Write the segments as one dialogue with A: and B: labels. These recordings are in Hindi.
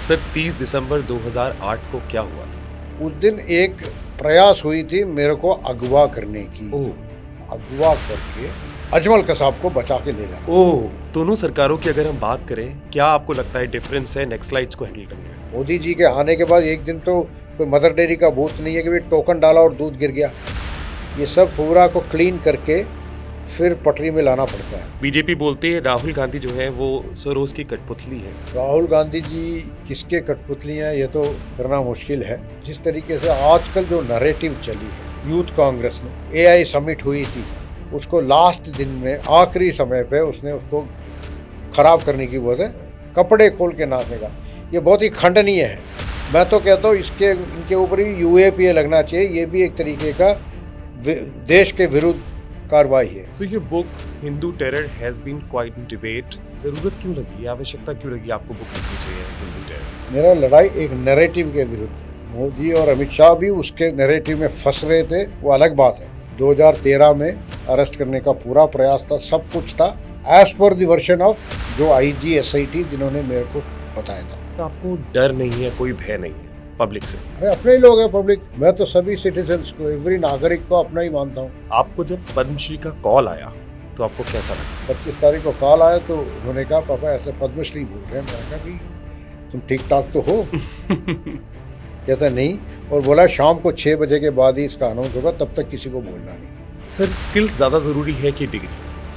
A: सर 30 दिसंबर 2008 को क्या हुआ था?
B: उस दिन एक प्रयास हुई थी मेरे को अगवा करने की।
A: ओह!
B: अगवा करके अजमल कसाब को बचा के ले जाना।
A: ओह! दोनों सरकारों की अगर हम बात करें, क्या आपको लगता है डिफरेंस है नेक्स्ट स्लाइड्स को हैंडल करने में?
B: मोदी जी के आने के बाद एक दिन तो कोई मदर डेयरी का बूथ नहीं है कि भाई टोकन डाला और दूध गिर गया। ये सब पूरा को क्लीन करके फिर पटरी में लाना पड़ता है।
A: बीजेपी बोलती है राहुल गांधी जो है वो सरोज की कठपुतली है।
B: राहुल गांधी जी किसके कठपुतली हैं ये तो करना मुश्किल है। जिस तरीके से आजकल जो नैरेटिव चली है यूथ कांग्रेस ने, एआई समिट हुई थी, उसको लास्ट दिन में आखिरी समय पे उसने उसको खराब करने की वजह है कपड़े खोल के नाचने का। ये बहुत ही खंडनीय है। मैं तो कहता हूँ इसके इनके ऊपर ही यूएपीए लगना चाहिए। ये भी एक तरीके का देश के विरुद्ध कार्रवाई है।
A: सो ये book Hindu terror has been quite in debate. जरूरत क्यों लगी, आवश्यकता क्यों लगी आपको बुक लिखनी चाहिए हिंदू टेरर?
B: मेरा लड़ाई एक नैरेटिव के विरुद्ध है। मोदी और अमित शाह भी उसके नैरेटिव में फंस रहे थे, वो अलग बात है। 2013 में अरेस्ट करने का पूरा प्रयास था, सब कुछ था as per the version of जो आईजी एसआईटी जिन्होंने मेरे को बताया था।
A: तो आपको डर नहीं है, कोई भय नहीं है पब्लिक से?
B: अरे अपने ही लोग हैं पब्लिक। मैं तो सभी सिटीजन्स को, एवरी नागरिक को अपना ही मानता हूँ।
A: आपको जब पद्मश्री का कॉल आया तो आपको कैसा लगा?
B: 25 तारीख को कॉल आया तो उन्होंने कहा पापा ऐसे पद्मश्री बोल रहे हैं। मैंने कहा कि तुम ठीक ठाक तो हो? कहता नहीं, और बोला शाम को 6 बजे के बाद ही इसका अनाउंस होगा, तब तक किसी को बोलना नहीं।
A: सर स्किल्स ज़्यादा ज़रूरी है कि डिग्री?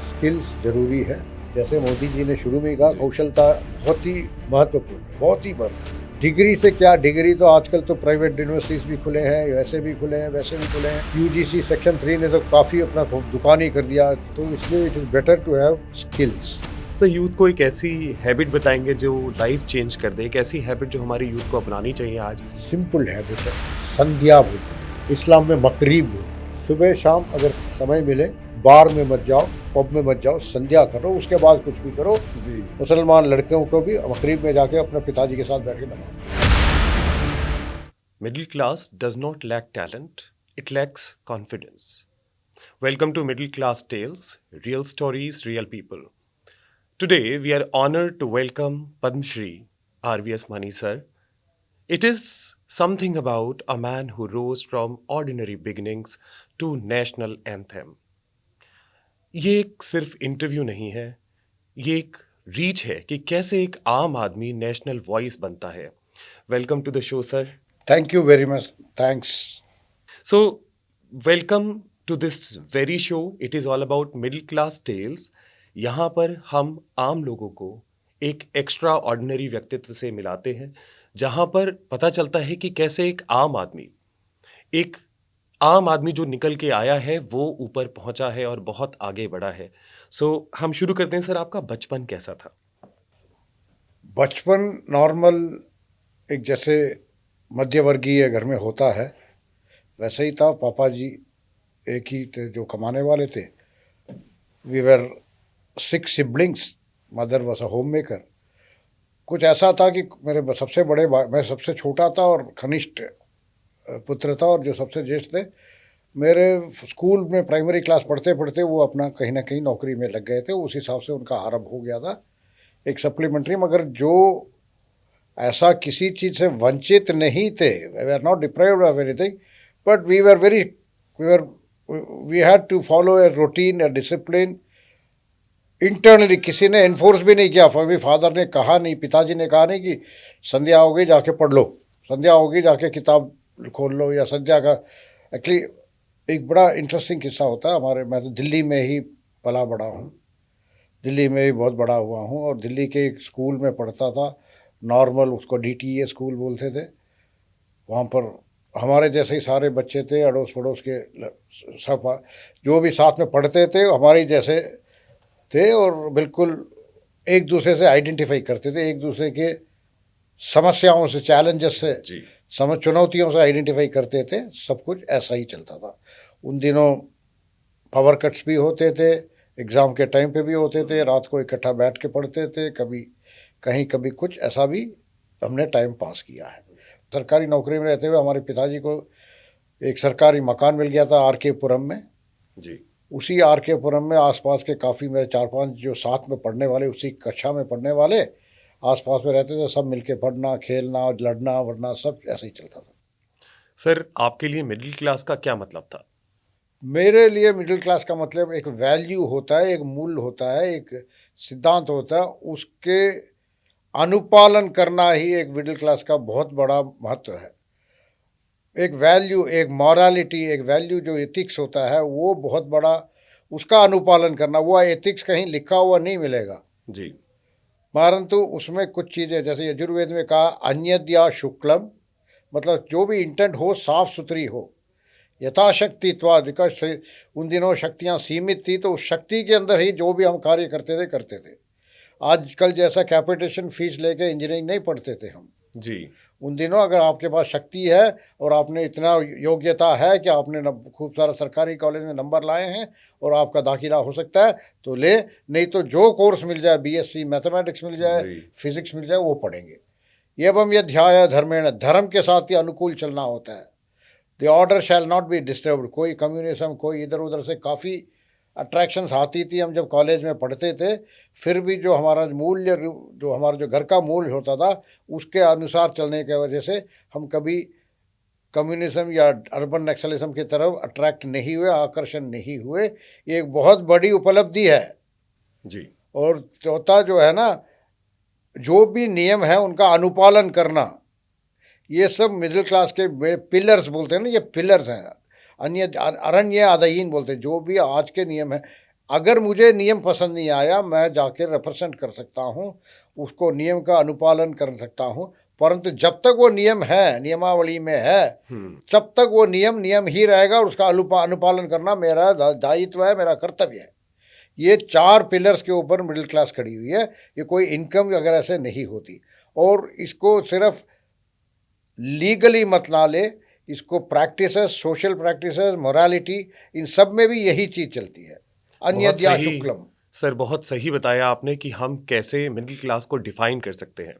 B: स्किल्स जरूरी है। जैसे मोदी जी ने शुरू में ही कहा, कौशलता बहुत ही महत्वपूर्ण है, बहुत ही महत्वपूर्ण। डिग्री से क्या, डिग्री तो आजकल तो प्राइवेट यूनिवर्सिटीज भी खुले हैं, वैसे भी खुले हैं, वैसे भी खुले हैं। यूजीसी सेक्शन 3 ने तो काफ़ी अपना दुकान ही कर दिया। तो इसलिए it is better to have skills.
A: Sir youth को एक ऐसी हैबिट बताएंगे जो लाइफ चेंज कर दे, एक ऐसी हैबिट जो हमारे यूथ को अपनानी चाहिए आज?
B: सिंपल हैबिट है, संध्या बोलते हैं, इस्लाम में मकरीब बोलते हैं। सुबह शाम अगर समय मिले, बार में मत जाओ, पब में मत जाओ, संध्या करो, उसके बाद कुछ भी करो।
A: जी।
B: मुसलमान लड़कियों को भी मकरीब में जाके अपने पिताजी के साथ बैठ के नमाज।
A: Middle class does not lack talent, it lacks confidence. Welcome to middle class tales, real stories, real people. Today we are honored to welcome Padma Shri RVS Mani sir. It is something about a man who rose from ordinary beginnings to national anthem. ये एक सिर्फ इंटरव्यू नहीं है, ये एक रीच है कि कैसे एक आम आदमी नेशनल वॉइस बनता है. Welcome to the show sir.
B: Thank you very much, thanks.
A: So welcome to this very show. It is all about middle class tales. यहाँ पर हम आम लोगों को एक एक्स्ट्रा ऑर्डिनरी व्यक्तित्व से मिलाते हैं, जहाँ पर पता चलता है कि कैसे एक आम आदमी जो निकल के आया है वो ऊपर पहुँचा है और बहुत आगे बढ़ा है. सो हम शुरू करते हैं सर. आपका बचपन कैसा था?
B: बचपन नॉर्मल, एक जैसे मध्यवर्गीय घर में होता है वैसे ही था। पापा जी एक ही थे जो कमाने वाले थे। We were 6 siblings, mother was a home maker. कुछ ऐसा था कि मेरे सबसे बड़े मैं सबसे छोटा था और कनिष्ठ पुत्र था, और जो सबसे ज्येष्ठ थे मेरे स्कूल में प्राइमरी क्लास पढ़ते पढ़ते वो अपना कहीं ना कहीं नौकरी में लग गए थे। उस हिसाब से उनका आरंभ हो गया था एक सप्लीमेंट्री। मगर जो ऐसा किसी चीज़ से वंचित नहीं थे, we are not deprived of anything, but we had to follow a routine, a discipline. Internally किसी ने इन्फोर्स भी नहीं किया। मेरे फादर ने कहा नहीं, पिताजी ने कहा नहीं कि संध्या होगी जाके पढ़ लो, संध्या होगी जाके किताब खोल लो, या संध्या का। एक्चुअली एक बड़ा इंटरेस्टिंग किस्सा होता है हमारे। मैं तो दिल्ली में ही पला बड़ा हूँ, दिल्ली में ही बहुत बड़ा हुआ हूँ, और दिल्ली के एक स्कूल में पढ़ता था नॉर्मल, उसको डीटीए स्कूल बोलते थे। वहाँ पर हमारे जैसे ही सारे बच्चे थे, अड़ोस पड़ोस के सब जो भी साथ में पढ़ते थे हमारे ही जैसे थे, और बिल्कुल एक दूसरे से आइडेंटिफाई करते थे, एक दूसरे के समस्याओं से, चैलेंजेस से, चुनौतियों से आइडेंटिफाई करते थे। सब कुछ ऐसा ही चलता था। उन दिनों पावर कट्स भी होते थे, एग्ज़ाम के टाइम पे भी होते थे, रात को इकट्ठा बैठ के पढ़ते थे, कभी कहीं कभी कुछ ऐसा भी हमने टाइम पास किया है। सरकारी नौकरी में रहते हुए हमारे पिताजी को एक सरकारी मकान मिल गया था आर.के. पुरम में
A: जी.
B: उसी आर.के. पुरम में आसपास के काफ़ी मेरे 4-5 जो साथ में पढ़ने वाले, उसी कक्षा में पढ़ने वाले, आसपास में रहते थे, सब मिलके पढ़ना, खेलना, लड़ना वड़ना सब ऐसे ही चलता था।
A: सर, आपके लिए मिडिल क्लास का क्या मतलब था?
B: मेरे लिए मिडिल क्लास का मतलब एक वैल्यू होता है, एक मूल्य होता है, एक सिद्धांत होता है, उसके अनुपालन करना ही एक मिडिल क्लास का बहुत बड़ा महत्व है। एक वैल्यू, एक मॉरालिटी, एक वैल्यू जो एथिक्स होता है वो बहुत बड़ा, उसका अनुपालन करना, वो एथिक्स कहीं लिखा हुआ नहीं मिलेगा,
A: जी।
B: परंतु उसमें कुछ चीज़ें जैसे यजुर्वेद में कहा अन्यद्या शुक्लम, मतलब जो भी इंटेंट हो साफ सुथरी हो, यथाशक्तित्वाद, बिकॉज उन दिनों शक्तियाँ सीमित थी, तो उस शक्ति के अंदर ही जो भी हम कार्य करते थे। आजकल जैसा कैपिटेशन फीस लेके इंजीनियरिंग नहीं पढ़ते थे हम।
A: जी।
B: उन दिनों अगर आपके पास शक्ति है और आपने इतना योग्यता है कि आपने खूब सारा सरकारी कॉलेज में नंबर लाए हैं और आपका दाखिला हो सकता है तो ले, नहीं तो जो कोर्स मिल जाए, बीएससी मैथमेटिक्स मिल जाए,
A: जी।
B: फिजिक्स मिल जाए, वो पढ़ेंगे। एवं ये ध्याय धर्मेण, धर्म के साथ ही अनुकूल चलना होता है। The order shall not be disturbed. कोई कम्युनिज्म, कोई इधर उधर से काफ़ी अट्रैक्शंस आती थी हम जब कॉलेज में पढ़ते थे, फिर भी जो हमारा मूल्य, जो हमारा जो घर का मूल्य होता था उसके अनुसार चलने की वजह से हम कभी कम्युनिज्म या अर्बन नक्सलिज्म की तरफ अट्रैक्ट नहीं हुए, आकर्षण नहीं हुए। ये एक बहुत बड़ी उपलब्धि है।
A: जी।
B: और चौथा जो है ना, जो भी नियम है उनका अनुपालन करना, ये सब मिडिल क्लास के पिलर्स बोलते हैं ना, ये पिलर्स हैं। अन्य अरण्य अधहीन बोलते हैं। जो भी आज के नियम है, अगर मुझे नियम पसंद नहीं आया, मैं जाके रिप्रेजेंट कर सकता हूँ, उसको नियम का अनुपालन कर सकता हूँ, परंतु जब तक वो नियम है, नियमावली में है, तब तक वो नियम नियम ही रहेगा और उसका अनुपालन करना मेरा दायित्व है, मेरा कर्तव्य है। ये 4 पिलर्स के ऊपर मिडिल क्लास खड़ी हुई है। ये कोई इनकम वगैरह से नहीं होती। और इसको सिर्फ लीगली मत ना ले, इसको प्रैक्टिसेस, सोशल प्रैक्टिसेस, मोरालिटी, इन सब में भी यही चीज़ चलती है।
A: बहुत
B: अन्यद्या
A: सही
B: शुक्लम।
A: सर, बहुत सही बताया आपने कि हम कैसे मिडिल क्लास को डिफाइन कर सकते हैं।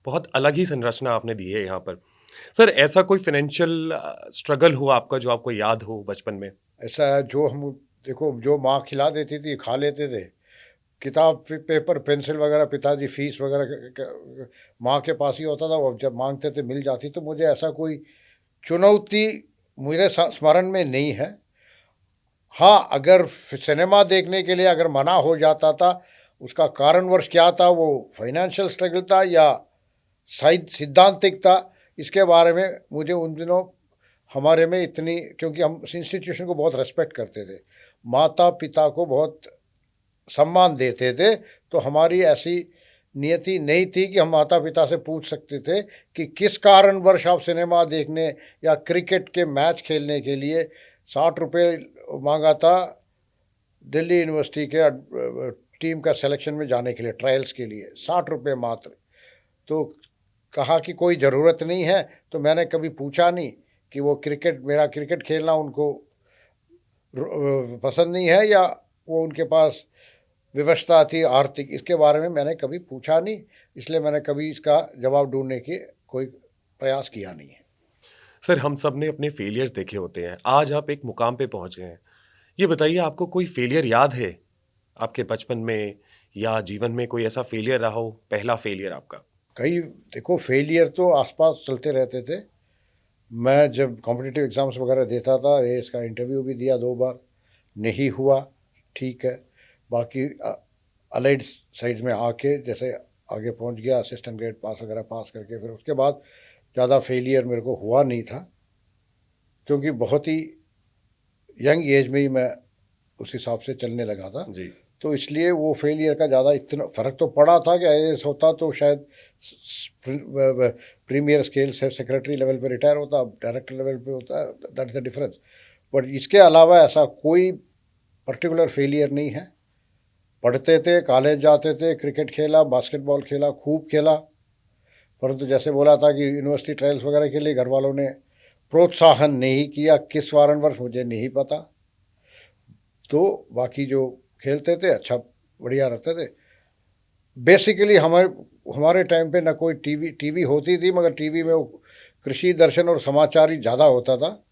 A: बहुत अलग ही संरचना आपने दी है यहाँ पर। सर, ऐसा कोई फाइनेंशियल स्ट्रगल हुआ आपका जो आपको याद हो बचपन में?
B: ऐसा है, जो हम देखो, जो माँ खिला देती थी खा लेते थे। किताब, पेपर, पेंसिल वगैरह, पिताजी फीस वगैरह माँ के पास ही होता था, वो जब मांगते थे मिल जाती। तो मुझे ऐसा कोई चुनौती मेरे स्मरण में नहीं है। हाँ, अगर सिनेमा देखने के लिए अगर मना हो जाता था, उसका कारणवश क्या था, वो फाइनेंशियल स्ट्रगल था या सिद्धांतिक था, इसके बारे में मुझे उन दिनों हमारे में इतनी, क्योंकि हम इंस्टीट्यूशन को बहुत रेस्पेक्ट करते थे, माता पिता को बहुत सम्मान देते थे, तो हमारी ऐसी नियति नहीं थी कि हम माता पिता से पूछ सकते थे कि किस कारणवश आप सिनेमा देखने या क्रिकेट के मैच खेलने के लिए 60 रुपये मांगा था दिल्ली यूनिवर्सिटी के टीम का सिलेक्शन में जाने के लिए, ट्रायल्स के लिए 60 रुपये मात्र। तो कहा कि कोई ज़रूरत नहीं है। तो मैंने कभी पूछा नहीं कि वो मेरा क्रिकेट खेलना उनको पसंद नहीं है या वो उनके पास व्यवस्था थी आर्थिक, इसके बारे में मैंने कभी पूछा नहीं। इसलिए मैंने कभी इसका जवाब ढूंढने की कोई प्रयास किया नहीं है।
A: सर, हम सब ने अपने फेलियर्स देखे होते हैं। आज आप एक मुकाम पे पहुंच गए हैं। ये बताइए, आपको कोई फेलियर याद है आपके बचपन में या जीवन में? कोई ऐसा फेलियर रहा हो, पहला फेलियर आपका?
B: कई, देखो, फेलियर तो आसपास चलते रहते थे। मैं जब कॉम्पिटिटिव एग्ज़ाम्स वगैरह देता था, इसका इंटरव्यू भी दिया 2 बार, नहीं हुआ, ठीक है। बाकी अलाइड साइड्स में आके जैसे आगे पहुंच गया, असिस्टेंट ग्रेड पास वगैरह पास करके, फिर उसके बाद ज़्यादा फेलियर मेरे को हुआ नहीं था, क्योंकि बहुत ही यंग एज में ही मैं उस हिसाब से चलने लगा था।
A: जी।
B: तो इसलिए वो फेलियर का ज़्यादा इतना फ़र्क तो पड़ा था कि आईएएस होता तो शायद प्रीमियर स्केल से सेक्रेटरी लेवल पे रिटायर होता, डायरेक्टर लेवल पे होता, that is the difference. But इसके अलावा ऐसा कोई पर्टिकुलर फेलियर नहीं है। पढ़ते थे, कॉलेज जाते थे, क्रिकेट खेला, बास्केटबॉल खेला, खूब खेला, परंतु जैसे बोला था कि यूनिवर्सिटी ट्रायल्स वगैरह के लिए घर वालों ने प्रोत्साहन नहीं किया, किस कारणवश मुझे नहीं पता। तो बाकी जो खेलते थे अच्छा बढ़िया रखते थे। बेसिकली हमारे टाइम पे ना कोई टीवी होती थी, मगर टीवी में वो कृषि दर्शन और समाचार ही ज़्यादा होता था।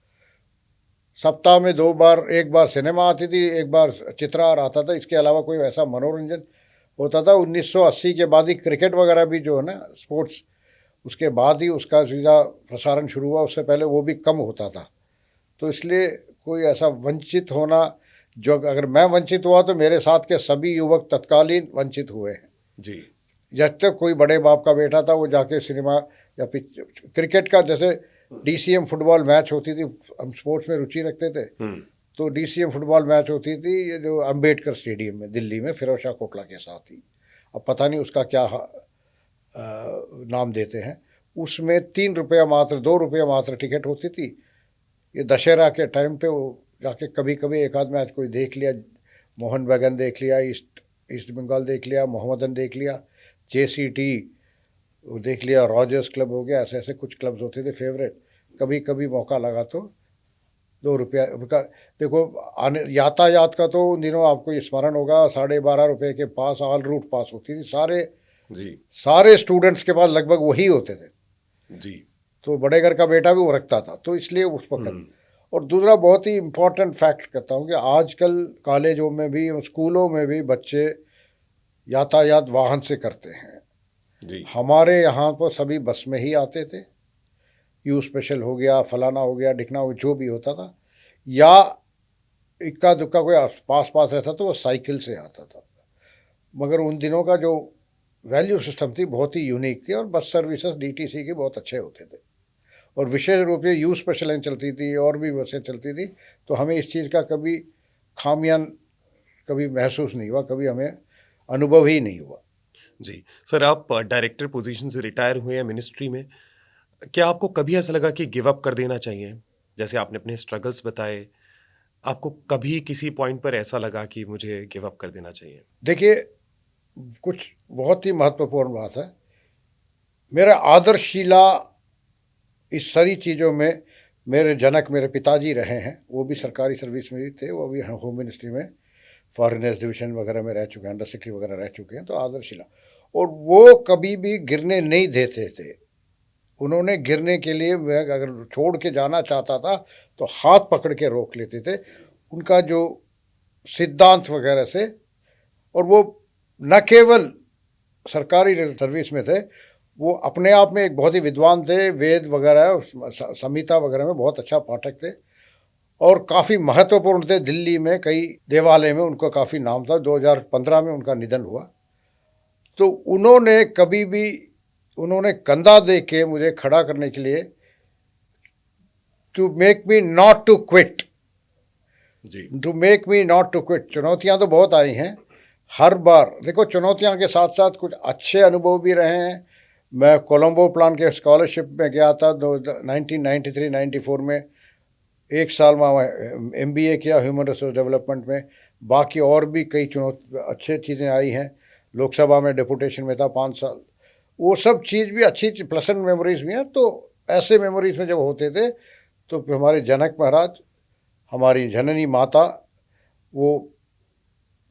B: सप्ताह में 2 बार, 1 बार सिनेमा आती थी, 1 बार चित्रार आता था। इसके अलावा कोई ऐसा मनोरंजन होता था। 1980 के बाद ही क्रिकेट वगैरह भी जो है ना स्पोर्ट्स, उसके बाद ही उसका सीधा प्रसारण शुरू हुआ, उससे पहले वो भी कम होता था। तो इसलिए कोई ऐसा वंचित होना, जो अगर मैं वंचित हुआ तो मेरे साथ के सभी युवक तत्कालीन वंचित हुए हैं।
A: जी।
B: जब तक कोई बड़े बाप का बेटा था वो जाके सिनेमा या क्रिकेट का, जैसे डीसीएम फुटबॉल मैच होती थी, हम स्पोर्ट्स में रुचि रखते थे, तो डीसीएम फुटबॉल मैच होती थी ये जो अंबेडकर स्टेडियम में दिल्ली में, फिरोज शाह कोटला के साथ ही, अब पता नहीं उसका क्या नाम देते हैं। उसमें 3 रुपया मात्र, 2 रुपया मात्र टिकट होती थी। ये दशहरा के टाइम पे वो जाके कभी कभी एक आध मैच कोई देख लिया, मोहन बैगन देख लिया, ईस्ट बंगाल देख लिया, मोहम्मदन देख लिया, जेसीटी वो देख लिया, रॉजर्स क्लब हो गया, ऐसे ऐसे कुछ क्लब्स होते थे फेवरेट। कभी कभी मौका लगा तो 2 रुपया का, देखो यातायात का तो उन दिनों आपको ये स्मरण होगा, 12.5 रुपये के पास ऑल रूट पास होती थी, सारे स्टूडेंट्स के पास लगभग वही होते थे
A: जी।
B: तो बड़े घर का बेटा भी वो रखता था, तो इसलिए उस वक्त। और दूसरा बहुत ही इम्पोर्टेंट फैक्ट कहता हूँ कि आजकल कॉलेजों में भी, स्कूलों में भी बच्चे यातायात वाहन से करते हैं।
A: जी।
B: हमारे यहाँ पर सभी बस में ही आते थे, यू स्पेशल हो गया, फलाना हो गया, डिकना हो, जो भी होता था, या इक्का दुक्का कोई पास पास रहता तो वो साइकिल से आता था। मगर उन दिनों का जो वैल्यू सिस्टम थी बहुत ही यूनिक थी, और बस सर्विसेज डीटीसी के बहुत अच्छे होते थे, और विशेष रूप से यू स्पेशल लाइन चलती थी और भी बसें चलती थी। तो हमें इस चीज़ का कभी खामियान कभी महसूस नहीं हुआ, कभी हमें अनुभव ही नहीं हुआ।
A: जी सर, आप डायरेक्टर पोजीशन से रिटायर हुए हैं मिनिस्ट्री में, क्या आपको कभी ऐसा लगा कि गिव अप कर देना चाहिए? जैसे आपने अपने स्ट्रगल्स बताए, आपको कभी किसी पॉइंट पर ऐसा लगा कि मुझे गिव अप कर देना चाहिए?
B: देखिए, कुछ बहुत ही महत्वपूर्ण बात है। मेरा आदर्शशीला इस सारी चीज़ों में मेरे जनक मेरे पिताजी रहे हैं। वो भी सरकारी सर्विस में ही थे, वो भी होम मिनिस्ट्री में फॉरेनर्स डिवीजन वगैरह में रह चुके हैं, अंडर सेक्रेटरी वगैरह रह चुके हैं, तो आदर्शशिला। और वो कभी भी गिरने नहीं देते थे। उन्होंने गिरने के लिए, मैं अगर छोड़ के जाना चाहता था तो हाथ पकड़ के रोक लेते थे, उनका जो सिद्धांत वगैरह से। और वो न केवल सरकारी सर्विस में थे, वो अपने आप में एक बहुत ही विद्वान थे, वेद वगैरह संहिता वगैरह में बहुत अच्छा पाठक थे, और काफ़ी महत्वपूर्ण थे। दिल्ली में कई देवालय में उनका काफ़ी नाम था। 2015 में उनका निधन हुआ। तो उन्होंने कभी भी, उन्होंने कंधा दे के मुझे खड़ा करने के लिए, to make me not to quit, to make me not to quit. चुनौतियाँ तो बहुत आई हैं हर बार। देखो, चुनौतियाँ के साथ साथ कुछ अच्छे अनुभव भी रहे हैं। मैं कोलंबो प्लान के स्कॉलरशिप में गया था 1993-94 में। 1 साल में MBA किया ह्यूमन रिसोर्स डेवलपमेंट में। बाकी और भी कई अच्छी चीज़ें आई हैं। लोकसभा में डेपुटेशन में था 5 साल। वो सब चीज़ भी अच्छी प्लेजेंट मेमोरीज भी हैं। तो ऐसे मेमोरीज में जब होते थे तो हमारे जनक महाराज, हमारी जननी माता, वो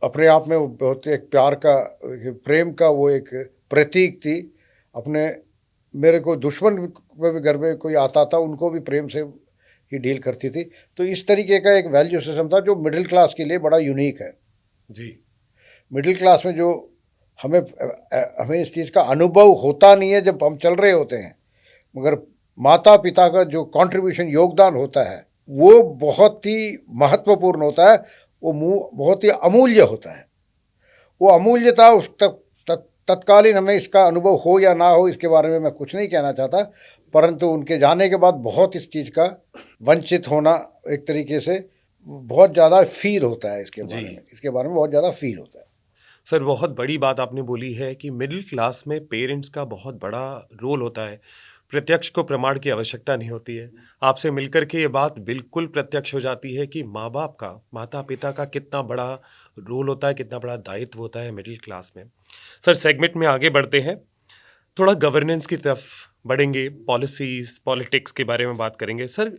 B: अपने आप में वो बहुत एक प्यार का, प्रेम का वो एक प्रतीक थी। अपने, मेरे को दुश्मन में भी घर में कोई आता था, उनको भी प्रेम से ही डील करती थी। तो इस तरीके का एक वैल्यू सिस्टम था जो मिडिल क्लास के लिए बड़ा यूनिक है।
A: जी।
B: मिडिल क्लास में जो हमें इस चीज़ का अनुभव होता नहीं है जब हम चल रहे होते हैं, मगर माता पिता का जो कंट्रीब्यूशन, योगदान होता है, वो बहुत ही महत्वपूर्ण होता है। वो बहुत ही अमूल्य होता है। वो अमूल्यता उस तत्कालीन हमें इसका अनुभव हो या ना हो, इसके बारे में मैं कुछ नहीं कहना चाहता, परंतु उनके जाने के बाद बहुत इस चीज़ का वंचित होना एक तरीके से बहुत ज़्यादा फील होता है। इसके बारे में बहुत ज़्यादा फील होता है।
A: सर, बहुत बड़ी बात आपने बोली है कि मिडिल क्लास में पेरेंट्स का बहुत बड़ा रोल होता है। प्रत्यक्ष को प्रमाण की आवश्यकता नहीं होती है। आपसे मिलकर के ये बात बिल्कुल प्रत्यक्ष हो जाती है कि माँ बाप का, माता पिता का कितना बड़ा रोल होता है, कितना बड़ा दायित्व होता है मिडिल क्लास में। सर, सेगमेंट में आगे बढ़ते हैं, थोड़ा गवर्नेंस की तरफ बढ़ेंगे, पॉलिसीज़, पॉलिटिक्स के बारे में बात करेंगे। सर,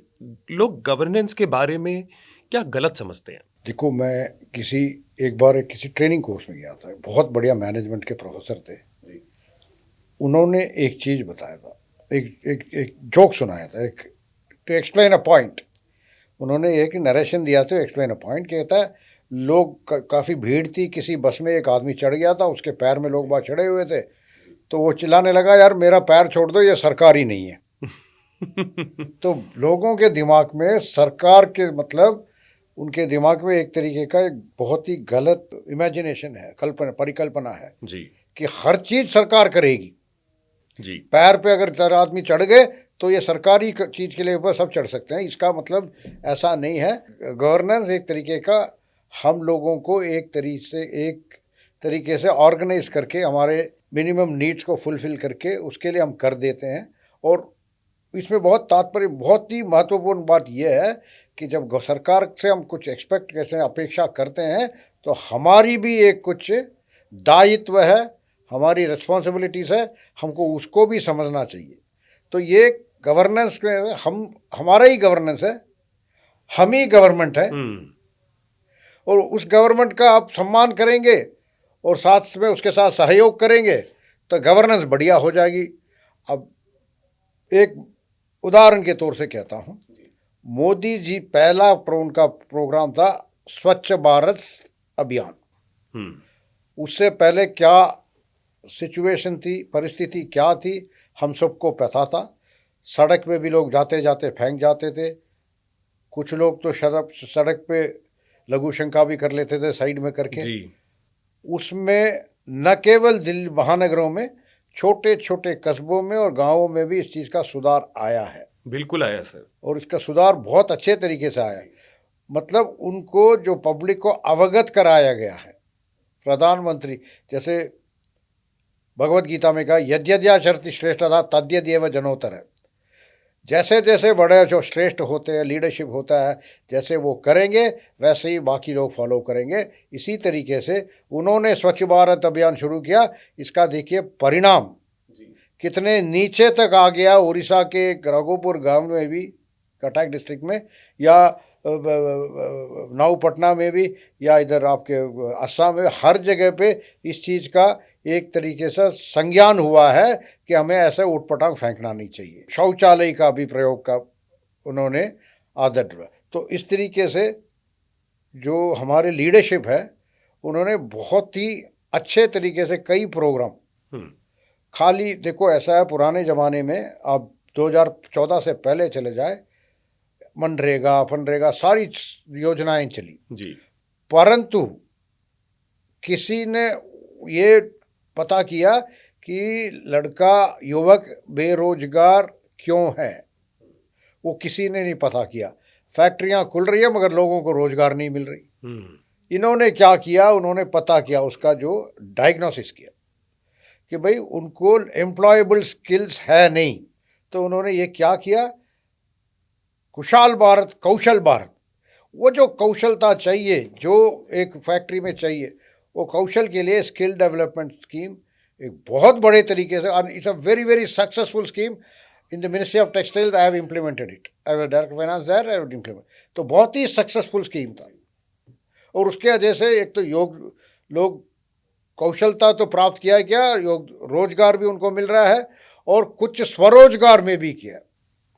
A: लोग गवर्नेंस के बारे में क्या गलत समझते हैं?
B: देखो, मैं एक बार किसी ट्रेनिंग कोर्स में गया था। बहुत बढ़िया मैनेजमेंट के प्रोफेसर थे। उन्होंने एक चीज़ बताया था, एक जोक सुनाया था, टू एक्सप्लेन अ पॉइंट। उन्होंने एक नरेशन दिया था, एक्सप्लेन अ पॉइंट। कहता है, लोग काफ़ी भीड़ थी, किसी बस में एक आदमी चढ़ गया था, उसके पैर में लोग बाहर चढ़े हुए थे, तो वो चिल्लाने लगा, यार मेरा पैर छोड़ दो, ये सरकार ही नहीं है। तो लोगों के दिमाग में सरकार के मतलब उनके दिमाग में एक तरीके का एक बहुत ही गलत इमेजिनेशन है, कल्पना परिकल्पना है
A: जी
B: कि हर चीज सरकार करेगी।
A: जी
B: पैर पे अगर 4 आदमी चढ़ गए तो ये सरकारी चीज के लिए ऊपर सब चढ़ सकते हैं, इसका मतलब ऐसा नहीं है। गवर्नेंस एक तरीके का हम लोगों को एक तरीके से ऑर्गेनाइज करके हमारे मिनिमम नीड्स को फुलफिल करके उसके लिए हम कर देते हैं। और इसमें बहुत तात्पर्य, बहुत ही महत्वपूर्ण बात यह है कि जब सरकार से हम कुछ एक्सपेक्ट करते हैं, अपेक्षा करते हैं, तो हमारी भी एक कुछ दायित्व है, हमारी रिस्पॉन्सिबिलिटीज़ है, हमको उसको भी समझना चाहिए। तो ये गवर्नेंस में हमारा ही गवर्नेंस है, हम ही गवर्नमेंट है, और उस गवर्नमेंट का आप सम्मान करेंगे और साथ में उसके साथ सहयोग करेंगे तो गवर्नेंस बढ़िया हो जाएगी। अब एक उदाहरण के तौर से कहता हूँ, मोदी जी पहला उनका प्रोग्राम था स्वच्छ भारत अभियान। उससे पहले क्या सिचुएशन थी, परिस्थिति क्या थी, हम सबको पता था। सड़क पे भी लोग जाते जाते फेंक जाते थे, कुछ लोग तो सड़क पे लघु शंका भी कर लेते थे साइड में करके जी। उसमें न केवल दिल्ली महानगरों में, छोटे छोटे कस्बों में और गांवों में भी इस चीज़ का सुधार आया है।
A: बिल्कुल आया सर, और
B: इसका सुधार बहुत अच्छे तरीके से आया। मतलब उनको जो पब्लिक को अवगत कराया गया है, प्रधानमंत्री जैसे भगवत गीता में कहा, यद्यद्याचरति श्रेष्ठता तद्यदेव जनोत्तर है। जैसे जैसे बड़े जो श्रेष्ठ होते हैं, लीडरशिप होता है, जैसे वो करेंगे वैसे ही बाकी लोग फॉलो करेंगे। इसी तरीके से उन्होंने स्वच्छ भारत अभियान शुरू किया, इसका देखिए परिणाम कितने नीचे तक आ गया। उड़ीसा के रघुपुर गांव में भी, कटक डिस्ट्रिक्ट में, या नागपटना में भी, या इधर आपके असम में, हर जगह पे इस चीज़ का एक तरीके से संज्ञान हुआ है कि हमें ऐसे उटपटांग फेंकना नहीं चाहिए। शौचालय का भी प्रयोग का उन्होंने आदत दिया। तो इस तरीके से जो हमारे लीडरशिप है, उन्होंने बहुत ही अच्छे तरीके से कई प्रोग्राम, खाली देखो ऐसा है, पुराने ज़माने में आप 2014 से पहले चले जाए, मनरेगा फनरेगा सारी योजनाएं चली जी, परंतु किसी ने ये पता किया कि लड़का युवक बेरोजगार क्यों है, वो किसी ने नहीं पता किया। फैक्ट्रियां खुल रही है मगर लोगों को रोजगार नहीं मिल रही। इन्होंने क्या किया, उन्होंने पता किया, उसका जो डायग्नोसिस किया कि भाई उनको एम्प्लॉयबल स्किल्स है नहीं। तो उन्होंने ये क्या किया, कुशल भारत, कौशल भारत, वो जो कौशलता चाहिए जो एक फैक्ट्री में चाहिए, वो कौशल के लिए स्किल डेवलपमेंट स्कीम एक बहुत बड़े तरीके से, और it's a very very successful scheme in the ministry of textiles. I have implemented it, I have direct finance there, I have implement. तो बहुत ही सक्सेसफुल स्कीम था। और उसके वजह से एक तो लोग कौशलता तो प्राप्त किया, क्या रोजगार भी उनको मिल रहा है, और कुछ स्वरोजगार में भी किया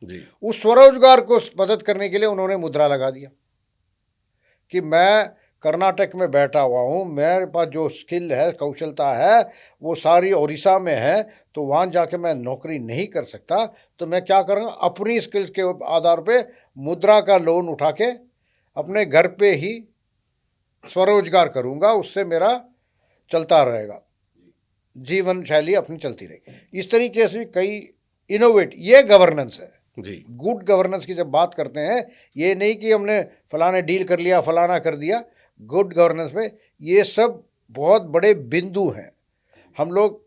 B: जी। उस स्वरोजगार को मदद करने के लिए उन्होंने मुद्रा लगा दिया कि मैं कर्नाटक में बैठा हुआ हूँ, मेरे पास जो स्किल है, कौशलता है, वो सारी उड़ीसा में है, तो वहाँ जाके मैं नौकरी नहीं कर सकता, तो मैं क्या करूँगा, अपनी स्किल्स के आधार पे मुद्रा का लोन उठा के अपने घर पे ही स्वरोजगार करूँगा, उससे मेरा चलता रहेगा, जीवन शैली अपनी चलती रहेगी। इस तरीके से कई इनोवेट, ये गवर्नेंस है जी। गुड गवर्नेंस की जब बात करते हैं, ये नहीं कि हमने फलाने डील कर लिया, फलाना कर दिया। गुड गवर्नेंस में ये सब बहुत बड़े बिंदु हैं। हम लोग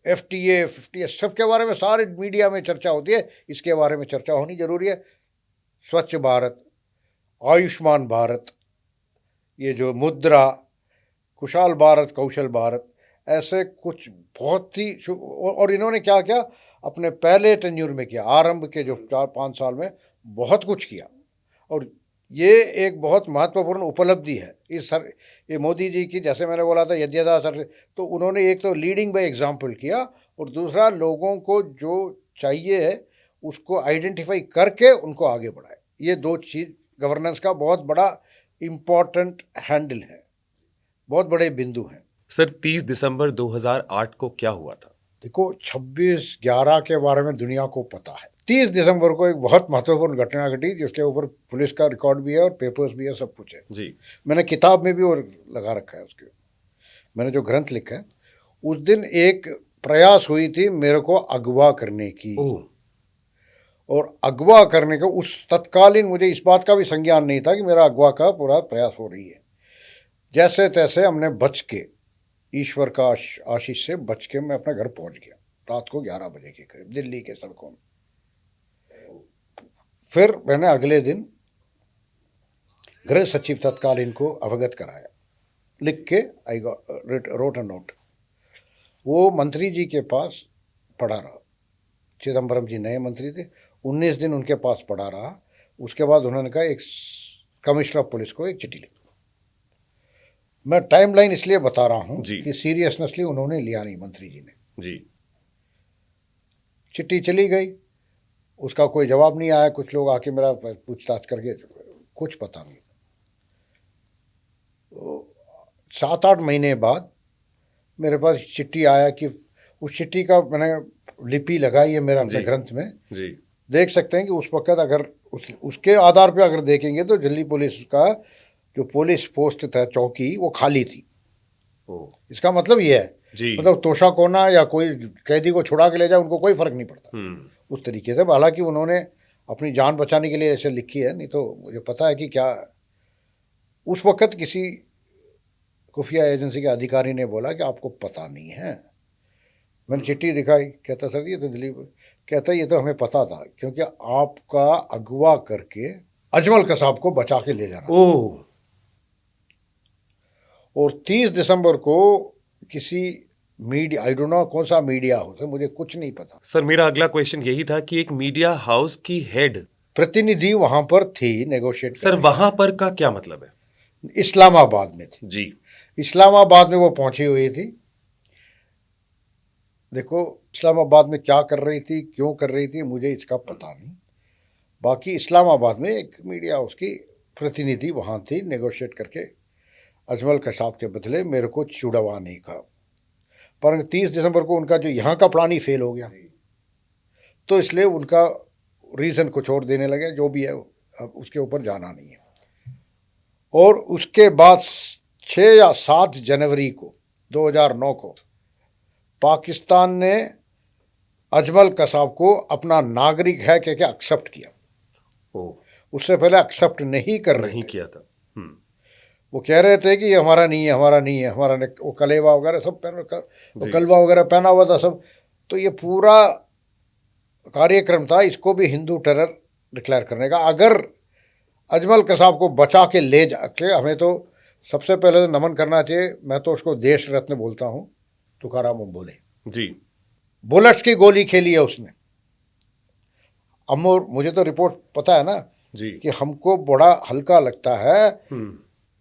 B: FTA 50 सब के बारे में सारे मीडिया में चर्चा होती है, इसके बारे में चर्चा होनी जरूरी है। स्वच्छ भारत, आयुष्मान भारत, ये जो मुद्रा, कुशल भारत, कौशल भारत, ऐसे कुछ बहुत ही, और इन्होंने क्या किया अपने पहले टेन्यूर में किया, आरंभ के जो 4-5 साल में बहुत कुछ किया। और ये एक बहुत महत्वपूर्ण उपलब्धि है ये मोदी जी की। जैसे मैंने बोला था यद्यदा सर, तो उन्होंने एक तो लीडिंग बाय एग्जाम्पल किया, और दूसरा लोगों को जो चाहिए है उसको आइडेंटिफाई करके उनको आगे बढ़ाए। ये दो चीज़ गवर्नेंस का बहुत बड़ा इम्पॉर्टेंट हैंडल हैं, बहुत बड़े बिंदु हैं।
A: सर 30 दिसंबर 2008 को क्या हुआ था?
B: देखो 26/11 के बारे में दुनिया को पता है। 30 दिसंबर को एक बहुत महत्वपूर्ण घटना घटी जिसके ऊपर पुलिस का रिकॉर्ड भी है और पेपर्स भी है, सब कुछ है
A: जी।
B: मैंने किताब में भी और लगा रखा है उसके, मैंने जो ग्रंथ लिखा है। उस दिन एक प्रयास हुई थी मेरे को अगवा करने की, और अगवा करने का उस तत्कालीन मुझे इस बात का भी संज्ञान नहीं था कि मेरा अगवा का पूरा प्रयास हो रही है। जैसे तैसे हमने बच के, ईश्वर का आशीष से बच के मैं अपने घर पहुंच गया रात को 11 बजे के करीब दिल्ली के सड़कों में। फिर मैंने अगले दिन गृह सचिव तत्कालीन को अवगत कराया, लिख के आई रोट अ नोट। वो मंत्री जी के पास पड़ा रहा, चिदम्बरम जी नए मंत्री थे, 19 दिन उनके पास पड़ा रहा। उसके बाद उन्होंने कहा एक कमिश्नर ऑफ पुलिस को एक चिट्ठी लिख। मैं टाइमलाइन इसलिए बता रहा हूं कि सीरियसनेसली उन्होंने लिया नहीं मंत्री जी ने।
A: जी।
B: चिट्ठी चली गई, उसका कोई जवाब नहीं आया। कुछ लोग आके मेरा पूछताछ करके, कुछ पता नहीं। 7-8 महीने बाद मेरे पास चिट्ठी आया कि उस चिट्ठी का मैंने लिपि लगाई है मेरा अपने ग्रंथ में।
A: जी।
B: देख सकते हैं कि उस वक्त अगर उसके आधार पे अगर देखेंगे तो दिल्ली पुलिस का जो पुलिस पोस्ट था, चौकी, वो खाली थी। इसका मतलब ये है, मतलब तोशा कोना या कोई कैदी को छुड़ा के ले जाए उनको कोई फर्क नहीं पड़ता उस तरीके से। हालांकि उन्होंने अपनी जान बचाने के लिए ऐसे लिखी है, नहीं तो मुझे पता है कि क्या उस वक्त किसी खुफिया एजेंसी के अधिकारी ने बोला कि आपको पता नहीं है। मैंने चिट्ठी दिखाई, कहता सर ये तो दिल्ली, कहता ये तो हमें पता था क्योंकि आपका अगवा करके अजमल कसाब को बचा के ले जाना। और 30 दिसंबर को किसी मीडिया, आई डोंट नो कौन सा मीडिया हाउस है, मुझे कुछ नहीं पता।
A: सर मेरा अगला क्वेश्चन यही था कि एक मीडिया हाउस की हेड
B: प्रतिनिधि वहां पर थी नेगोशिएट।
A: सर वहां पर का क्या मतलब है?
B: इस्लामाबाद में थी
A: जी।
B: इस्लामाबाद में वो पहुंची हुई थी। देखो इस्लामाबाद में क्या कर रही थी, क्यों कर रही थी, मुझे इसका पता नहीं। बाकी इस्लामाबाद में एक मीडिया हाउस की प्रतिनिधि वहां थी, नेगोशिएट करके अजमल कसाब के बदले मेरे को छुड़वाने का। पर 30 दिसंबर को उनका जो यहाँ का प्लान ही फेल हो गया, तो इसलिए उनका रीज़न कुछ और देने लगे। जो भी है अब उसके ऊपर जाना नहीं है। और उसके बाद 6 या 7 जनवरी को 2009 को पाकिस्तान ने अजमल कसाब को अपना नागरिक है कह के एक्सेप्ट किया। उससे पहले एक्सेप्ट नहीं कर रहे थे।
A: किया था।
B: वो कह रहे थे कि ये हमारा नहीं है, हमारा नहीं है, हमारा नहीं। वो कलेवा वगैरह सब पहन रखा, वो कलवा वगैरह पहना हुआ था सब। तो ये पूरा कार्यक्रम था इसको भी हिंदू टेरर डिक्लेयर करने का। अगर अजमल कसाब को बचा के ले जाके, हमें तो सबसे पहले तो नमन करना चाहिए। मैं तो उसको देश रत्न बोलता हूँ, तुकाराम बोले
A: जी।
B: बुलेट्स की गोली खेली है उसने। अमोर मुझे तो रिपोर्ट पता है ना
A: जी
B: कि हमको बड़ा हल्का लगता है,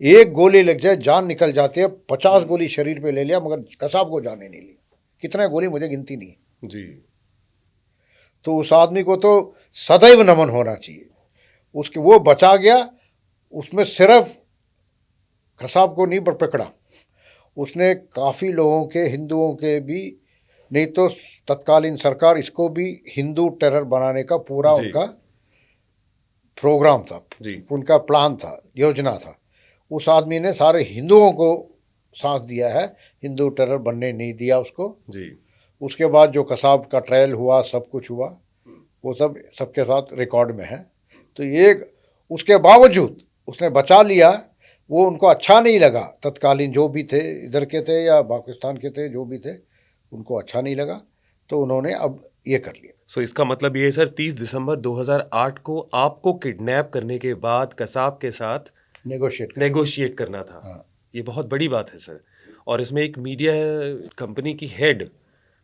B: एक गोली लग जाए जान निकल जाती है। 50 गोली शरीर पे ले लिया मगर कसाब को जाने नहीं ली। कितने गोली मुझे गिनती नहीं है
A: जी।
B: तो उस आदमी को तो सदैव नमन होना चाहिए। उसके वो बचा गया, उसमें सिर्फ कसाब को नहीं पकड़ा, उसने काफ़ी लोगों के, हिंदुओं के भी, नहीं तो तत्कालीन सरकार इसको भी हिंदू टेरर बनाने का पूरा उनका प्रोग्राम था, उनका प्लान था, योजना था। उस आदमी ने सारे हिंदुओं को साथ दिया है, हिंदू टेरर बनने नहीं दिया उसको
A: जी। उसके
B: बाद जो कसाब का ट्रायल हुआ, सब कुछ हुआ, वो सब सबके साथ रिकॉर्ड में है। तो ये उसके बावजूद उसने बचा लिया। वो उनको अच्छा नहीं लगा, तत्कालीन जो भी थे, इधर के थे या पाकिस्तान के थे, जो भी थे, उनको अच्छा नहीं लगा, तो उन्होंने अब ये कर लिया।
A: सो इसका मतलब ये है सर, 30 दिसंबर 2008 को आपको किडनैप करने के बाद कसाब के साथ नेगोशिएट करना था।
B: हाँ।
A: ये बहुत बड़ी बात है सर। और इसमें एक मीडिया कंपनी की हेड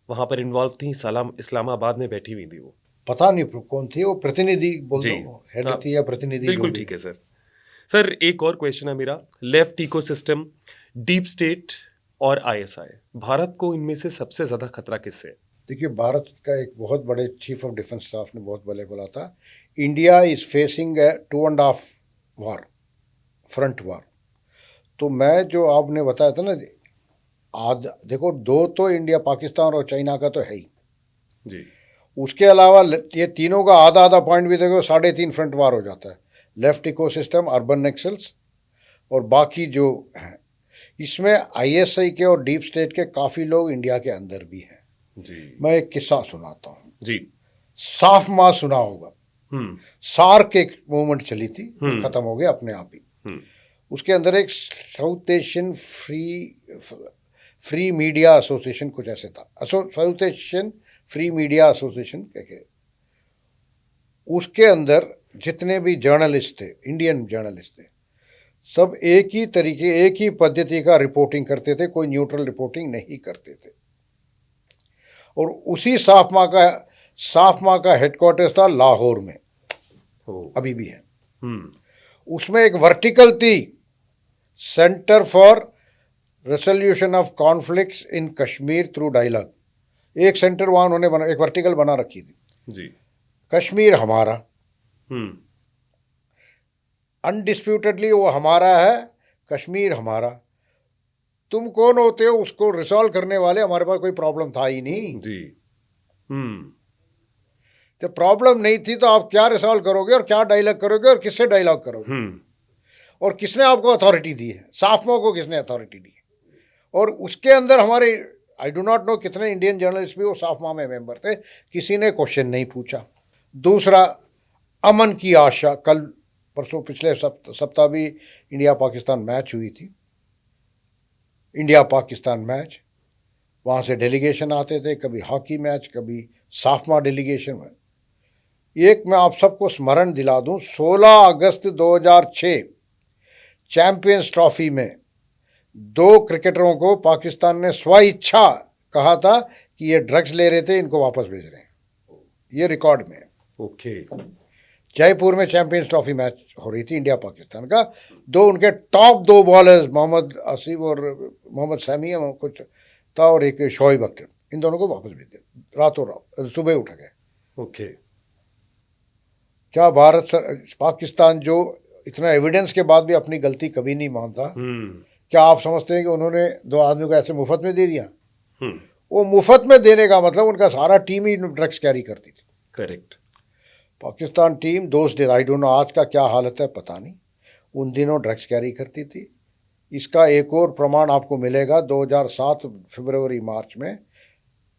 A: वहाँ पर इन्वॉल्व थी, इस्लामाबाद में बैठी हुई थी। वो
B: पता नहीं कौन थी, वो प्रतिनिधि बोल दो, हेड थी या प्रतिनिधि।
A: बिल्कुल ठीक है सर। सर एक और क्वेश्चन है मेरा, लेफ्ट इकोसिस्टम, डीप स्टेट और आईएसआई, भारत को इनमें से सबसे ज़्यादा खतरा किससे है?
B: देखिए भारत का एक बहुत बड़े चीफ ऑफ डिफेंस स्टाफ ने बहुत पहले बोला था, India is facing a 2.5 war front war. तो मैं जो आपने बताया था ना, आज देखो, दो तो इंडिया पाकिस्तान और चाइना का तो है ही
A: जी।
B: उसके अलावा ये तीनों का आधा आधा पॉइंट भी देखो, 3.5 फ्रंट वार हो जाता है। लेफ्ट इकोसिस्टम, अर्बन नक्सल्स और बाकी जो हैं। इसमें आईएसआई के और डीप स्टेट के काफ़ी लोग इंडिया के अंदर भी हैं।
A: जी।
B: मैं एक किस्सा सुनाता हूँ।
A: जी।
B: साफ माह सुना होगा। सार्क एक मूवमेंट चली थी, खत्म हो गया अपने आप ही। उसके अंदर एक south Asian free media association कुछ ऐसे था, south Asian free media association कह। उसके अंदर जितने भी जर्नलिस्ट थे, इंडियन जर्नलिस्ट थे, सब एक ही तरीके, एक ही पद्धति का रिपोर्टिंग करते थे, कोई न्यूट्रल रिपोर्टिंग नहीं करते थे। और उसी साफ माह का हेडक्वार्टर्स था लाहौर में, अभी भी है। उसमें एक वर्टिकल थी, centre for resolution of conflicts in Kashmir through dialogue. एक सेंटर वहां उन्होंने एक वर्टिकल बना रखी थी
A: जी।
B: कश्मीर हमारा, अनडिस्प्यूटेडली वो हमारा है, कश्मीर हमारा। तुम कौन होते हो उसको रिजॉल्व करने वाले? हमारे पास कोई प्रॉब्लम था ही नहीं
A: जी।
B: जब प्रॉब्लम नहीं थी तो आप क्या रिजॉल्व करोगे और क्या डायलॉग करोगे और किससे डायलॉग करोगे? और किसने आपको अथॉरिटी दी है? साफमा को किसने अथॉरिटी दी है? और उसके अंदर हमारे, आई डू नॉट नो कितने इंडियन जर्नलिस्ट भी वो साफमा में मेंबर थे, किसी ने क्वेश्चन नहीं पूछा। दूसरा, अमन की आशा। कल परसों पिछले सप्ताह भी इंडिया पाकिस्तान मैच हुई थी, इंडिया पाकिस्तान मैच। वहाँ से डेलीगेशन आते थे, कभी हॉकी मैच, कभी साफमा डेलीगेशन में। एक मैं आप सबको स्मरण दिला दूं, 16 अगस्त 2006 चैंपियंस ट्रॉफी में 2 क्रिकेटरों को पाकिस्तान ने स्वेच्छा कहा था कि ये ड्रग्स ले रहे थे, इनको वापस भेज रहे हैं। ये रिकॉर्ड में है।
A: ओके।
B: जयपुर में चैंपियंस ट्रॉफी मैच हो रही थी इंडिया पाकिस्तान का। उनके टॉप 2 बॉलर्स, मोहम्मद आसिफ और मोहम्मद सैमी कुछ था, और एक शोएब अख्तर, इन दोनों को वापस भेज दिया रातों रात, सुबह उठ गए।
A: ओके।
B: क्या पाकिस्तान जो इतना एविडेंस के बाद भी अपनी गलती कभी नहीं मानता, क्या आप समझते हैं कि उन्होंने 2 आदमियों को ऐसे मुफ्त में दे दिया? वो मुफ्त में देने का मतलब उनका सारा टीम ही ड्रग्स कैरी करती थी।
A: करेक्ट।
B: पाकिस्तान टीम दोस्त, आई डोंट नो आज का क्या हालत है पता नहीं, उन दिनों ड्रग्स कैरी करती थी। इसका एक और प्रमाण आपको मिलेगा। 2007 फरवरी मार्च में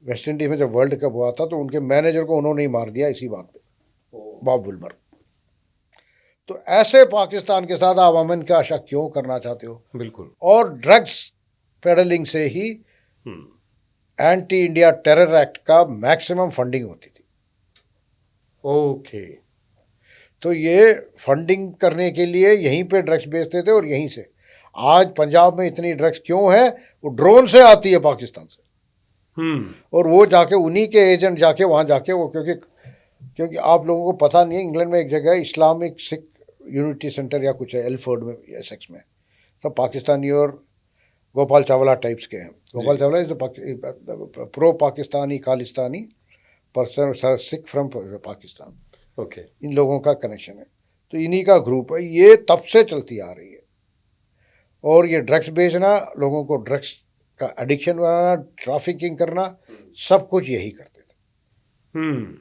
B: वेस्ट इंडीज में जब वर्ल्ड कप हुआ था, तो उनके मैनेजर को उन्होंने ही मार दिया इसी बात पे, बॉब वुलमर। तो ऐसे पाकिस्तान के साथ आप अमन की आशा क्यों करना चाहते हो?
A: बिल्कुल।
B: और ड्रग्स पेडलिंग से ही एंटी इंडिया टेरर एक्ट का मैक्सिमम फंडिंग होती थी।
A: ओके।
B: तो ये फंडिंग करने के लिए यहीं पे ड्रग्स बेचते थे, और यहीं से आज पंजाब में इतनी ड्रग्स क्यों है? वो ड्रोन से आती है पाकिस्तान से। और वो जाके उन्हीं के एजेंट जाके वहाँ जाके वो, क्योंकि आप लोगों को पता नहीं है, इंग्लैंड में एक जगह है इस्लामिक सिख यूनिटी सेंटर या कुछ है, एल्फोर्ड में, एसेक्स में, सब पाकिस्तानी और गोपाल चावला टाइप्स के हैं। Gopal Chawla is pro Pakistani Khalistani person, Sikh from Pakistan.
A: Okay.
B: इन लोगों का कनेक्शन है, तो इन्हीं का ग्रुप है। ये तब से चलती आ रही है। और ये ड्रग्स बेचना, लोगों को ड्रग्स का एडिक्शन बनाना, ट्रैफिकिंग करना, सब कुछ यही करते थे।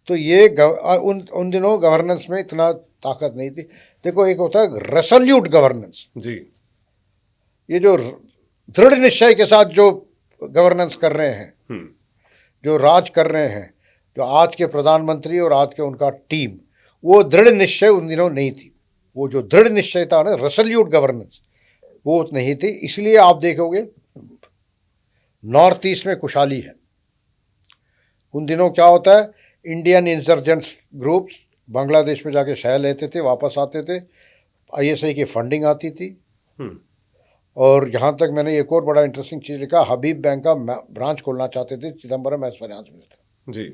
B: तो ये उन दिनों गवर्नेंस में इतना ताकत नहीं थी। देखो, एक होता है रेसोल्यूट गवर्नेंस
A: जी।
B: ये जो दृढ़ निश्चय के साथ जो गवर्नेंस कर रहे हैं, जो राज कर रहे हैं, जो आज के प्रधानमंत्री और आज के उनका टीम, वो दृढ़ निश्चय उन दिनों नहीं थी। वो जो दृढ़ निश्चय था ना, रेसोल्यूट गवर्नेंस, वो नहीं थी। इसलिए आप देखोगे नॉर्थ ईस्ट में खुशहाली है। उन दिनों क्या होता है, इंडियन इंसर्जेंट्स ग्रुप्स बांग्लादेश में जाके शह लेते थे, वापस आते थे, आईएसआई की फंडिंग आती थी। और यहाँ तक मैंने एक और बड़ा इंटरेस्टिंग चीज़ लिखा, हबीब बैंक का ब्रांच खोलना चाहते थे चिदम्बरम एज फाइनेंस मिनिस्टर
A: जी,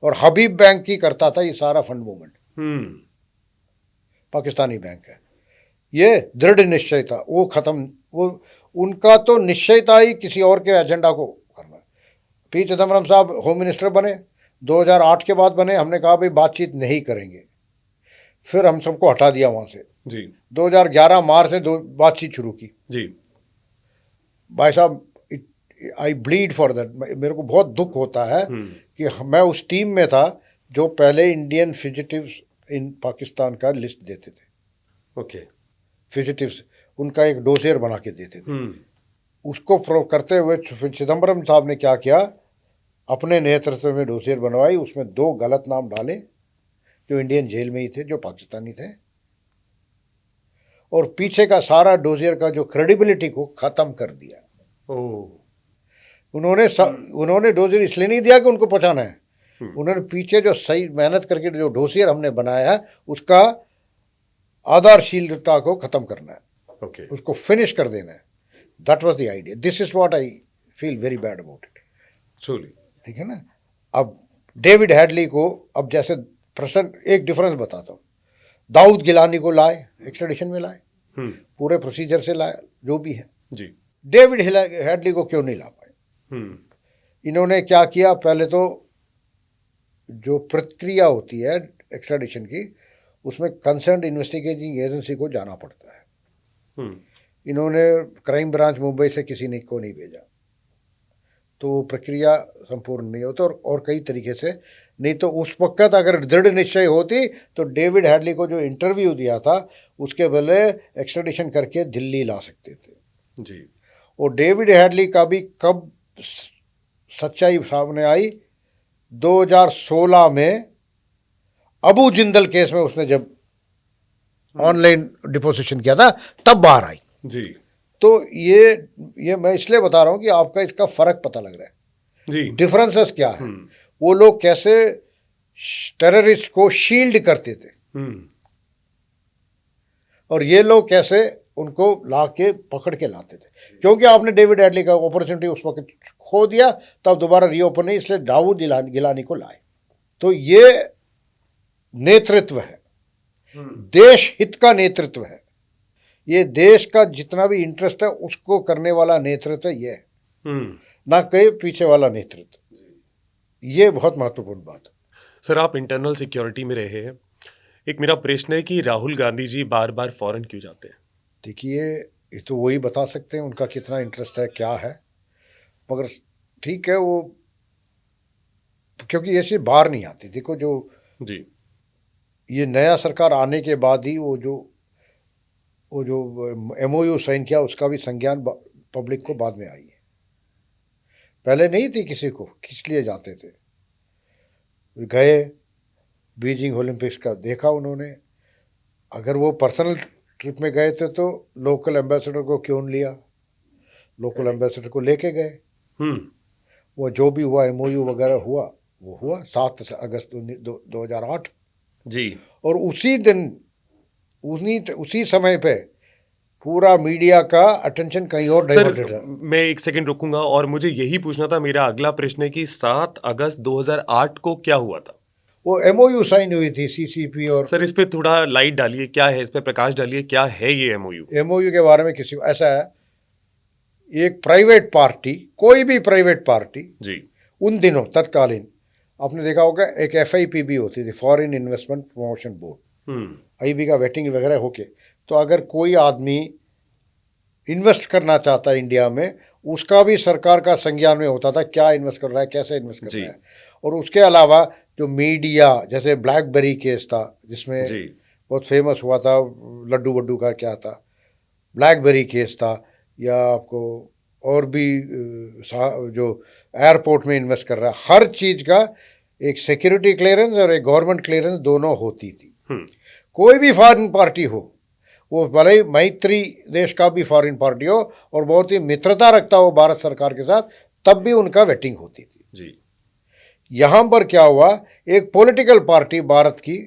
B: और हबीब बैंक ही करता था ये सारा फंड मूवमेंट। पाकिस्तानी बैंक है। ये दृढ़ निश्चय था, वो खत्म, वो उनका तो निश्चय था ही किसी और के एजेंडा को करना। पी चिदम्बरम साहब होम मिनिस्टर बने, 2008 के बाद बने। हमने कहा भाई बातचीत नहीं करेंगे, फिर हम सबको हटा दिया वहाँ से,
A: जी
B: 2011 मार्च से बातचीत शुरू की।
A: जी
B: भाई साहब, आई ब्लीड फॉर दैट। मेरे को बहुत दुख होता है कि मैं उस टीम में था जो पहले इंडियन फिजिटिव्स इन पाकिस्तान का लिस्ट देते थे।
A: ओके
B: फिजिटिव्स उनका एक डोसियर बना के देते थे। उसको करते हुए चिदम्बरम साहब ने क्या किया, अपने नेतृत्व में डोसियर बनवाई, उसमें 2 गलत नाम डाले जो इंडियन जेल में ही थे, जो पाकिस्तानी थे, और पीछे का सारा डोसियर का जो क्रेडिबिलिटी को ख़त्म कर दिया। उन्होंने डोसियर इसलिए नहीं दिया कि उनको पहुंचाना है, उन्होंने पीछे जो सही मेहनत करके जो डोसियर हमने बनाया है उसका आधारशीलता को ख़त्म करना है, उसको फिनिश कर देना है। That was the idea. This is what I feel very bad about it. ठीक है ना। अब डेविड हेडली को, अब जैसे प्रेजेंट एक डिफरेंस बताता हूँ, दाऊद गिलानी को लाए, एक्सट्रेडिशन में लाए, पूरे प्रोसीजर से लाए, जो भी है
A: जी।
B: डेविड हेडली को क्यों नहीं ला पाए? इन्होंने क्या किया, पहले तो जो प्रक्रिया होती है एक्सट्रेडिशन की, उसमें कंसर्न्ड इन्वेस्टिगेटिंग एजेंसी को जाना पड़ता है। इन्होंने क्राइम ब्रांच मुंबई से किसी ने को नहीं भेजा, तो प्रक्रिया संपूर्ण नहीं होती, और कई तरीके से नहीं तो उस वक्त अगर दृढ़ निश्चय होती तो डेविड हेडली को जो इंटरव्यू दिया था उसके बदले एक्सट्रेडिशन करके दिल्ली ला सकते थे
A: जी।
B: और डेविड हेडली का भी कब सच्चाई सामने आई, 2016 में अबू जिंदल केस में उसने जब ऑनलाइन डिपोजिशन किया था तब बाहर आई
A: जी।
B: तो ये मैं इसलिए बता रहा हूँ कि आपका इसका फर्क पता लग रहा है
A: जी।
B: डिफरेंसेस क्या है। वो लोग कैसे टेररिस्ट को शील्ड करते थे और ये लोग कैसे उनको ला के पकड़ के लाते थे, क्योंकि आपने डेविड हेडली का अपॉर्चुनिटी उस वक्त खो दिया, तब दोबारा रीओपन नहीं, इसलिए दाऊद गिलानी को लाए। तो ये नेतृत्व है, देश हित का नेतृत्व है, ये देश का जितना भी इंटरेस्ट है उसको करने वाला नेतृत्व ये है, ना कहीं पीछे वाला नेतृत्व। ये बहुत महत्वपूर्ण बात है।
A: सर, आप इंटरनल सिक्योरिटी में रहे हैं, एक मेरा प्रश्न है कि राहुल गांधी जी बार बार फॉरेन क्यों जाते हैं?
B: देखिए, ये तो वही बता सकते हैं उनका कितना इंटरेस्ट है, क्या है, मगर ठीक है, वो क्योंकि ऐसे बाहर नहीं आती। देखो, जो
A: जी
B: ये नया सरकार आने के बाद ही वो जो MOU साइन किया उसका भी संज्ञान पब्लिक को बाद में आई है, पहले नहीं थी किसी को। किस लिए जाते थे? गए, बीजिंग ओलंपिक्स का देखा उन्होंने, अगर वो पर्सनल ट्रिप में गए थे तो लोकल एम्बेसडर को क्यों लिया, लोकल एम्बेसडर को लेके गए। वो जो भी हुआ, MOU वगैरह हुआ, वो हुआ 7 अगस्त 2008
A: जी।
B: और उसी दिन उसी समय पे पूरा मीडिया का अटेंशन कहीं और डाइवर्टेड है।
A: मैं एक सेकंड रुकूंगा और मुझे यही पूछना था, मेरा अगला प्रश्न है कि 7 अगस्त 2008 को क्या हुआ था?
B: वो MOU साइन हुई थी CCP और।
A: सर, इस पे थोड़ा लाइट डालिए, क्या है, इस पे प्रकाश डालिए, क्या है ये MOU?
B: MOU के बारे में किसी को ऐसा है, एक प्राइवेट पार्टी, कोई भी प्राइवेट पार्टी
A: जी,
B: उन दिनों तत्कालीन, आपने देखा होगा एक FIPB होती थी, foreign investment promotion board, IB का वेटिंग वगैरह होके, तो अगर कोई आदमी इन्वेस्ट करना चाहता है इंडिया में, उसका भी सरकार का संज्ञान में होता था, क्या इन्वेस्ट कर रहा है, कैसे इन्वेस्ट कर रहा है। और उसके अलावा जो मीडिया, जैसे ब्लैकबेरी केस था जिसमें बहुत फेमस हुआ था, लड्डू वड्डू का क्या था, ब्लैकबेरी केस था, या आपको और भी जो एयरपोर्ट में इन्वेस्ट कर रहा है, हर चीज़ का एक सिक्योरिटी क्लियरेंस और एक गवर्नमेंट क्लियरेंस दोनों होती थी। कोई भी फॉरेन पार्टी हो, वो भले ही मैत्री देश का भी फॉरेन पार्टी हो और बहुत ही मित्रता रखता हो भारत सरकार के साथ, तब भी उनका वेटिंग होती थी
A: जी।
B: यहाँ पर क्या हुआ, एक पॉलिटिकल पार्टी भारत की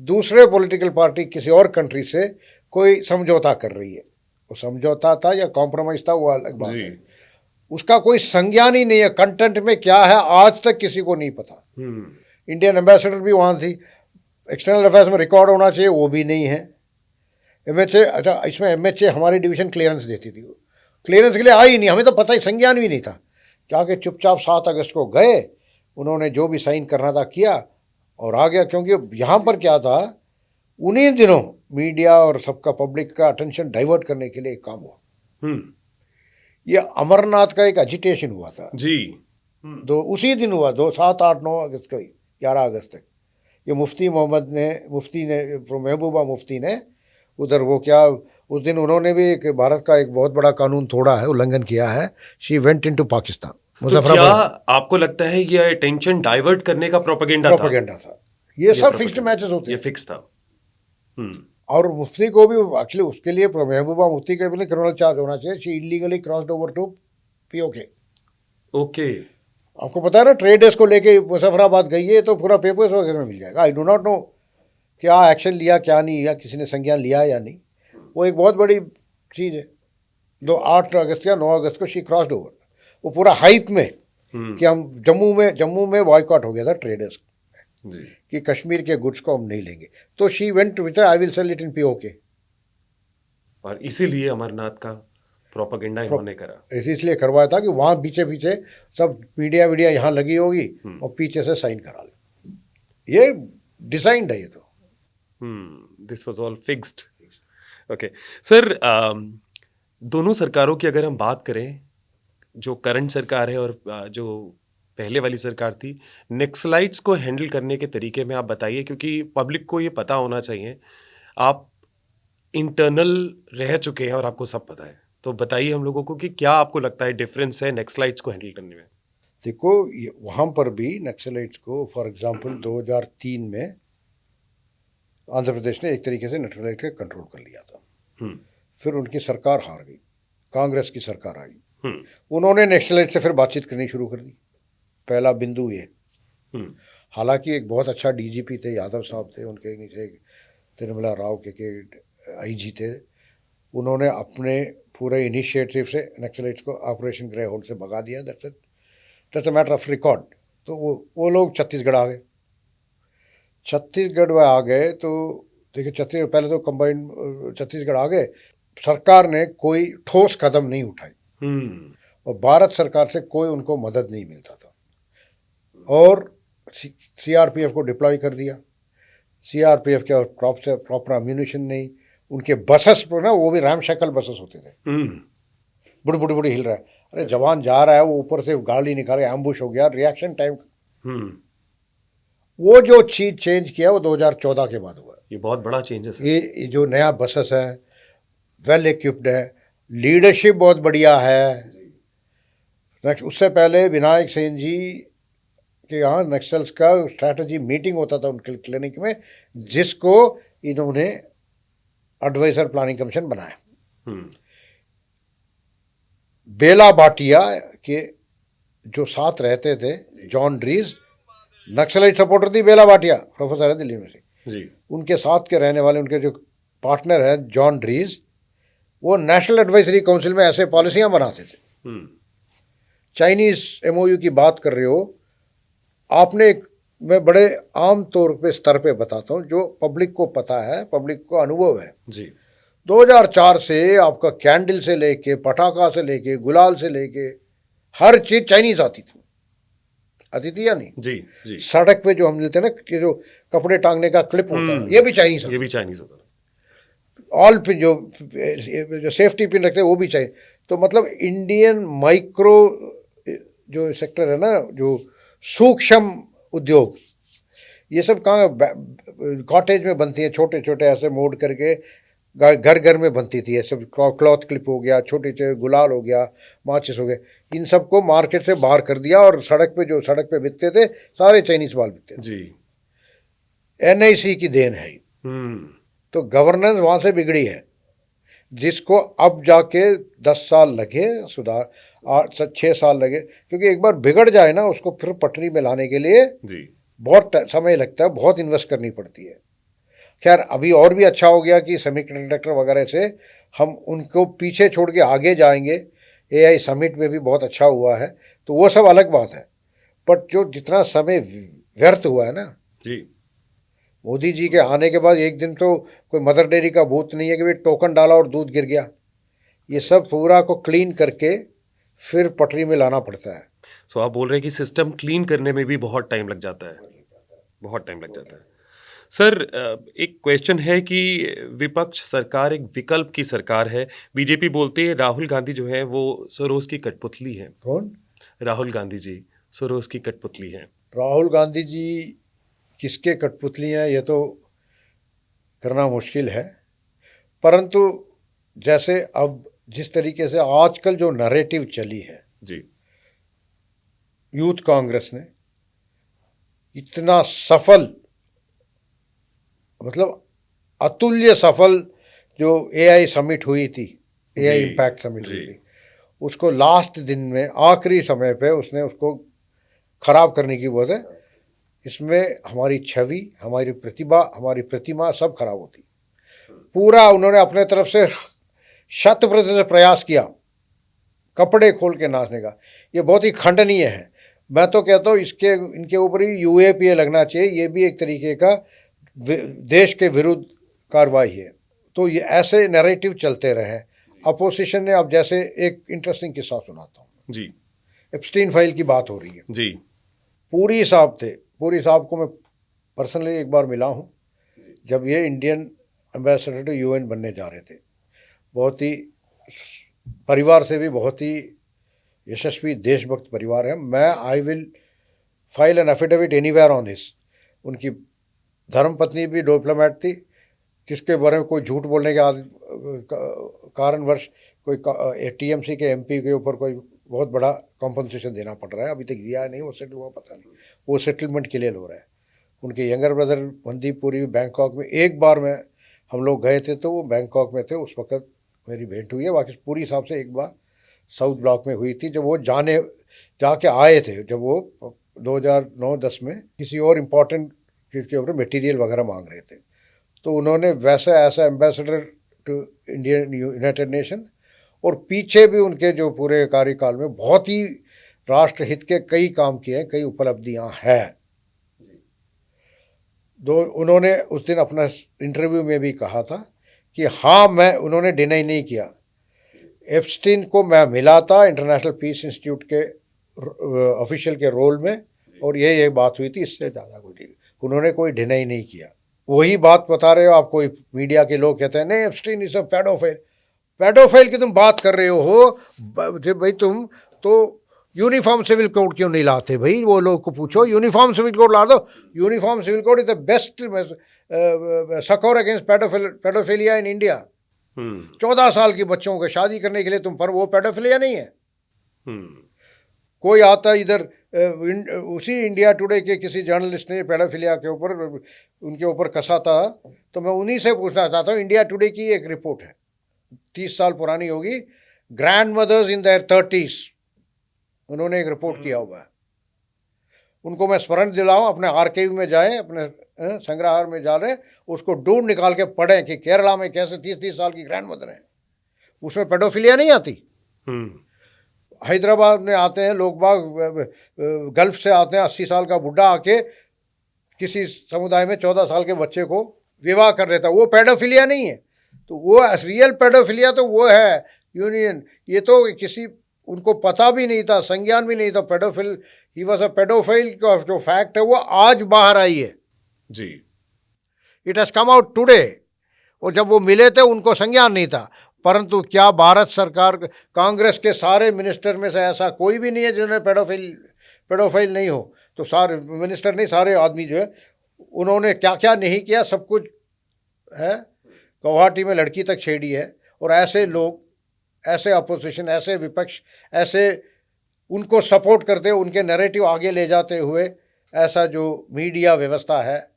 B: दूसरे पॉलिटिकल पार्टी किसी और कंट्री से कोई समझौता कर रही है, वो समझौता था या कॉम्प्रोमाइज था, वो अलग बात है, उसका कोई संज्ञान ही नहीं है, कंटेंट में क्या है आज तक किसी को नहीं पता। इंडियन एम्बेसडर भी वहाँ थी, एक्सटर्नल अफेयर्स में रिकॉर्ड होना चाहिए, वो भी नहीं है। MHA, अच्छा, इसमें MHA हमारी डिवीज़न क्लियरेंस देती थी, क्लियरेंस के लिए आई नहीं, हमें तो पता ही, संज्ञान भी नहीं था। जाके चुपचाप 7 अगस्त को गए, उन्होंने जो भी साइन करना था किया और आ गया। क्योंकि यहाँ पर क्या था, उन्हीं दिनों मीडिया और सबका पब्लिक का अटेंशन डाइवर्ट करने के लिए एक काम हुआ।
A: हम्म।
B: ये अमरनाथ का एक एजिटेशन हुआ था,
A: जी।
B: दो उसी दिन हुआ, 7, 8, 9 अगस्त को ही, 11 अगस्त तक। ये मुफ्ती ने महबूबा मुफ्ती ने उधर वो क्या, उस दिन उन्होंने भी एक भारत का एक बहुत बड़ा कानून तोड़ा है, उल्लंघन किया है। शी वेंट इनटू पाकिस्तान,
A: तो क्या
B: मुजफ्फराबाद।
A: आपको लगता है ये अटेंशन डाइवर्ट करने का प्रोपेगेंडा था?
B: प्रोपेगेंडा था, ये सब फिक्स्ड
A: propaganda,
B: मैचेस होते
A: ये
B: हैं।
A: फिक्स था। हम्म।
B: और मुफ्ती को भी एक्चुअली उसके लिए, महबूबा मुफ्ती के भी क्रिमिनल चार्ज होना चाहिए। She illegally crossed over to PoK.
A: Okay.
B: आपको पता है ना, ट्रेड डेज को लेके मुजफ्फराबाद गई है, तो पूरा पेपर्स वगैरह में मिल जाएगा। आई डू नॉट नो क्या एक्शन लिया क्या नहीं, या किसी ने संज्ञान लिया या नहीं, वो एक बहुत बड़ी चीज़ है। 8 अगस्त या 9 अगस्त को शी क्रॉस्ड ओवर, वो पूरा हाइप में कि हम जम्मू में बॉयकॉट हो गया था ट्रेडर्स
A: जी।
B: कि कश्मीर के गुड्स को हम नहीं लेंगे। तो she went with I will sell it in PoK.
A: और इसीलिए अमरनाथ का प्रोपेगेंडा इन्होंने करा।
B: इसलिए करवाया था कि वहाँ पीछे पीछे सब मीडिया वीडिया यहाँ लगी होगी और पीछे से साइन करा ले। ये डिजाइंड है ये तो।
A: This was all fixed. Okay sir, दोनों सरकारों की अगर हम बात करें, जो करंट सरकार है और जो पहले वाली सरकार थी, नक्सलाइट्स को हैंडल करने के तरीके में आप बताइए, क्योंकि पब्लिक को ये पता होना चाहिए। आप इंटरनल रह चुके हैं और आपको सब पता है, तो बताइए हम लोगों को कि क्या आपको लगता है डिफरेंस है नक्सलाइट्स को हैंडल करने में?
B: देखो, वहाँ पर भी नक्सलाइट्स को, फॉर एग्जांपल 2003 में आंध्र प्रदेश ने एक तरीके से नक्सलाइट का कंट्रोल कर लिया था। फिर उनकी सरकार हार गई, कांग्रेस की सरकार आई, उन्होंने नक्सलाइट से फिर बातचीत करनी शुरू कर दी। पहला बिंदु ये। हालांकि एक बहुत अच्छा डीजीपी थे, यादव साहब थे, उनके नीचे तिरुमला राव के आईजी थे। उन्होंने अपने पूरे इनिशिएटिव से नक्सलाइट्स को ऑपरेशन ग्रे होल्ड से भगा दिया। That's a matter of record. तो वो लोग छत्तीसगढ़ आ गए। छत्तीसगढ़ में आ गए तो देखिए, छत्तीसगढ़ पहले तो कंबाइंड छत्तीसगढ़ आ गए, सरकार ने कोई ठोस कदम नहीं उठाई और भारत सरकार से कोई उनको मदद नहीं मिलता था। और सीआरपीएफ को डिप्लॉय कर दिया। सीआरपीएफ के प्रॉपर अम्यूनिशन नहीं, उनके बसेस पर ना, वो भी रामशक्ल बसेस होते थे, बुड़ी हिल रहा है। अरे जवान जा रहा है, वो ऊपर से गाड़ी निकाल के एम्बुश हो गया, रिएक्शन टाइम। वो जो चीज चेंज किया वो 2014 के बाद हुआ।
A: ये बहुत बड़ा चेंजेस है।
B: ये जो नया बसेस है, वेल इक्विप्ड है, लीडरशिप बहुत बढ़िया है। उससे पहले विनायक सेन जी के यहाँ नक्सल्स का स्ट्रैटेजी मीटिंग होता था उनके क्लिनिक में, जिसको इन्होंने एडवाइजर प्लानिंग कमीशन बनाया। बेला भाटिया के जो साथ रहते थे, जॉन ड्रीज, नक्सलाइट सपोर्टर थी बेला भाटिया, प्रोफेसर है दिल्ली में से। उनके साथ के रहने वाले, उनके जो पार्टनर है जॉन ड्रीज, वो नेशनल एडवाइजरी काउंसिल में ऐसे पॉलिसियां बनाते थे। चाइनीज एमओयू की बात कर रहे हो आपने, मैं बड़े आम तौर पे स्तर पे बताता हूँ, जो पब्लिक को पता है, पब्लिक को अनुभव है जी। 2004 से आपका कैंडल से लेके, पटाखा से लेके, गुलाल से लेके, हर चीज चाइनीज आती थी या नहीं? जी। सड़क पे जो हम मिलते हैं ना, कि जो कपड़े टांगने का क्लिप होता है, ये भी चाइनीज होता है। ऑल पिन जो सेफ्टी पिन रखते हैं वो भी चाहिए। तो मतलब इंडियन माइक्रो जो सेक्टर है ना, जो सूक्ष्म उद्योग, ये सब कहाँ कॉटेज में बनती है, छोटे छोटे ऐसे मोड़ करके घर घर में बनती थी। ये सब क्लॉथ क्लिप हो गया, छोटे छोटे गुलाल हो गया, माचिस हो गया, इन सबको मार्केट से बाहर कर दिया और सड़क पे बिकते थे सारे चाइनीज माल बिकते थे जी। एनआईसी की देन है। तो गवर्नेंस वहाँ से बिगड़ी है, जिसको अब जाके 10 साल लगे सुधार, 6 साल लगे, क्योंकि एक बार बिगड़ जाए ना, उसको फिर पटरी में लाने के लिए जी बहुत समय लगता है, बहुत इन्वेस्ट करनी पड़ती है। खैर अभी और भी अच्छा हो गया कि सेमीकंडक्टर वगैरह से हम उनको पीछे छोड़ के आगे जाएंगे। एआई समिट में भी बहुत अच्छा हुआ है, तो वो सब अलग बात है। बट जो जितना समय व्यर्थ हुआ है ना जी, मोदी जी के आने के बाद एक दिन तो कोई मदर डेयरी का भूत नहीं है कि भाई टोकन डाला और दूध गिर गया। ये सब पूरा को क्लीन करके फिर पटरी में लाना पड़ता है।
A: सो आप बोल रहे हैं कि सिस्टम क्लीन करने में भी बहुत टाइम लग जाता है, बहुत टाइम लग जाता है। सर एक क्वेश्चन है कि विपक्ष सरकार एक विकल्प की सरकार है। बीजेपी बोलती है राहुल गांधी जो है वो सोरोस की कठपुतली है।
B: कौन?
A: राहुल गांधी जी सोरोस की कठपुतली हैं।
B: राहुल गांधी जी किसके कठपुतली हैं ये तो करना मुश्किल है, परंतु जैसे अब जिस तरीके से आजकल जो नैरेटिव चली है,
A: जी
B: यूथ कांग्रेस ने इतना सफल, मतलब अतुल्य सफल जो एआई समिट हुई थी, एआई
A: जी,
B: इम्पैक्ट समिट हुई
A: जी।
B: थी, उसको लास्ट दिन में आखिरी समय पे उसने उसको खराब करने की वजह, इसमें हमारी छवि, हमारी प्रतिभा, हमारी प्रतिमा सब खराब होती। पूरा उन्होंने अपने तरफ से 100% प्रयास किया कपड़े खोल के नाचने का। ये बहुत ही खंडनीय है। मैं तो कहता हूँ इसके इनके ऊपर ही यूएपीए लगना चाहिए। ये भी एक तरीके का देश के विरुद्ध कार्रवाई है। तो ये ऐसे नैरेटिव चलते रहे। अपोजिशन ने, अब जैसे एक इंटरेस्टिंग किस्सा सुनाता हूँ।
A: जी
B: एप्स्टीन फाइल की बात हो रही है।
A: जी
B: पूरी साहब थे, पूरी साहब को मैं पर्सनली एक बार मिला हूँ जब ये इंडियन एम्बेसडर टू यूएन बनने जा रहे थे। बहुत ही परिवार से भी बहुत ही यशस्वी देशभक्त परिवार है। मैं I will file an affidavit anywhere on this. उनकी धर्मपत्नी भी डिप्लोमेट थी, जिसके बारे में कोई झूठ बोलने के कारणवश कोई टीएमसी के एमपी के ऊपर कोई बहुत बड़ा कॉम्पनसेशन देना पड़ रहा है। अभी तक दिया नहीं, वो सेटल हुआ पता नहीं, वो सेटलमेंट क्लियर हो रहा है। उनके यंगर ब्रदर मनदीप पुरी भी बैंकॉक में, एक बार में हम लोग गए थे तो वो बैंकॉक में थे, उस वक्त मेरी भेंट हुई है। बाकी पूरी हिसाब से एक बार साउथ ब्लॉक में हुई थी, जब वो जाके आए थे, जब वो 2009-10 में किसी और इम्पोर्टेंट चीज़ के ऊपर मटेरियल वगैरह मांग रहे थे। तो उन्होंने वैसा ऐसा ambassador to Indian United Nation, और पीछे भी उनके जो पूरे कार्यकाल में बहुत ही राष्ट्रहित के कई काम किए हैं, कई उपलब्धियां हैं। उन्होंने उस दिन अपना इंटरव्यू में भी कहा था कि हाँ, उन्होंने डिनाई नहीं किया। एप्स्टीन को मैं मिला था इंटरनेशनल पीस इंस्टीट्यूट के ऑफिशियल के रोल में, और ये बात हुई थी, इससे ज़्यादा कुछ उन्होंने कोई डिनाई नहीं किया। वही बात बता रहे हो आप, कोई मीडिया के लोग कहते हैं नहीं Epstein is a paedophile. Paedophile की तुम बात कर रहे हो भाई, तुम तो यूनिफॉर्म सिविल कोड क्यों नहीं लाते भाई? वो लोग को पूछो, यूनिफॉर्म सिविल कोड ला दो। Uniform civil code is the best secure against paedophilia in India. 14 साल की बच्चों को शादी करने के लिए तुम पर, वो पेडोफिलिया नहीं है। कोई आता इधर उसी इंडिया टुडे के किसी जर्नलिस्ट ने पेडोफिलिया के ऊपर उनके ऊपर कसा था, तो मैं उन्हीं से पूछना चाहता हूँ। इंडिया टुडे की एक रिपोर्ट है, 30 साल पुरानी होगी, grand mother's in their 30s, उन्होंने एक रिपोर्ट किया हुआ है। उनको मैं स्मरण दिलाऊं, अपने आर्काइव में जाएं, अपने संग्रहालय में जा रहे, उसको ढूंढ निकाल के पढ़ें कि केरला में कैसे 30-30 साल की ग्रैंड मदर है, उसमें पेडोफिलिया नहीं आती। हैदराबाद में आते हैं लोग बाग, गल्फ से आते हैं, 80 साल का बुढ़ा आके किसी समुदाय में 14 साल के बच्चे को विवाह कर देता है, वो पेडोफिलिया नहीं है। तो वो रियल पेडोफिलिया तो वो है यूनियन। ये तो किसी, उनको पता भी नहीं था, संज्ञान भी नहीं था पेडोफिल, ही वॉज अ पेडोफाइल का जो फैक्ट है वो आज बाहर आई है
A: जी।
B: It has come out today. और जब वो मिले थे उनको संज्ञान नहीं था। परंतु क्या भारत सरकार, कांग्रेस के सारे मिनिस्टर में से ऐसा कोई भी नहीं है जिन्होंने पेडोफाइल नहीं हो? तो सारे मिनिस्टर नहीं, सारे आदमी जो है, उन्होंने क्या क्या नहीं किया, सब कुछ है। गुवाहाटी में लड़की तक छेड़ी है। और ऐसे लोग, ऐसे अपोजिशन, ऐसे विपक्ष, ऐसे उनको सपोर्ट करते, उनके नैरेटिव आगे ले जाते हुए ऐसा जो मीडिया व्यवस्था है,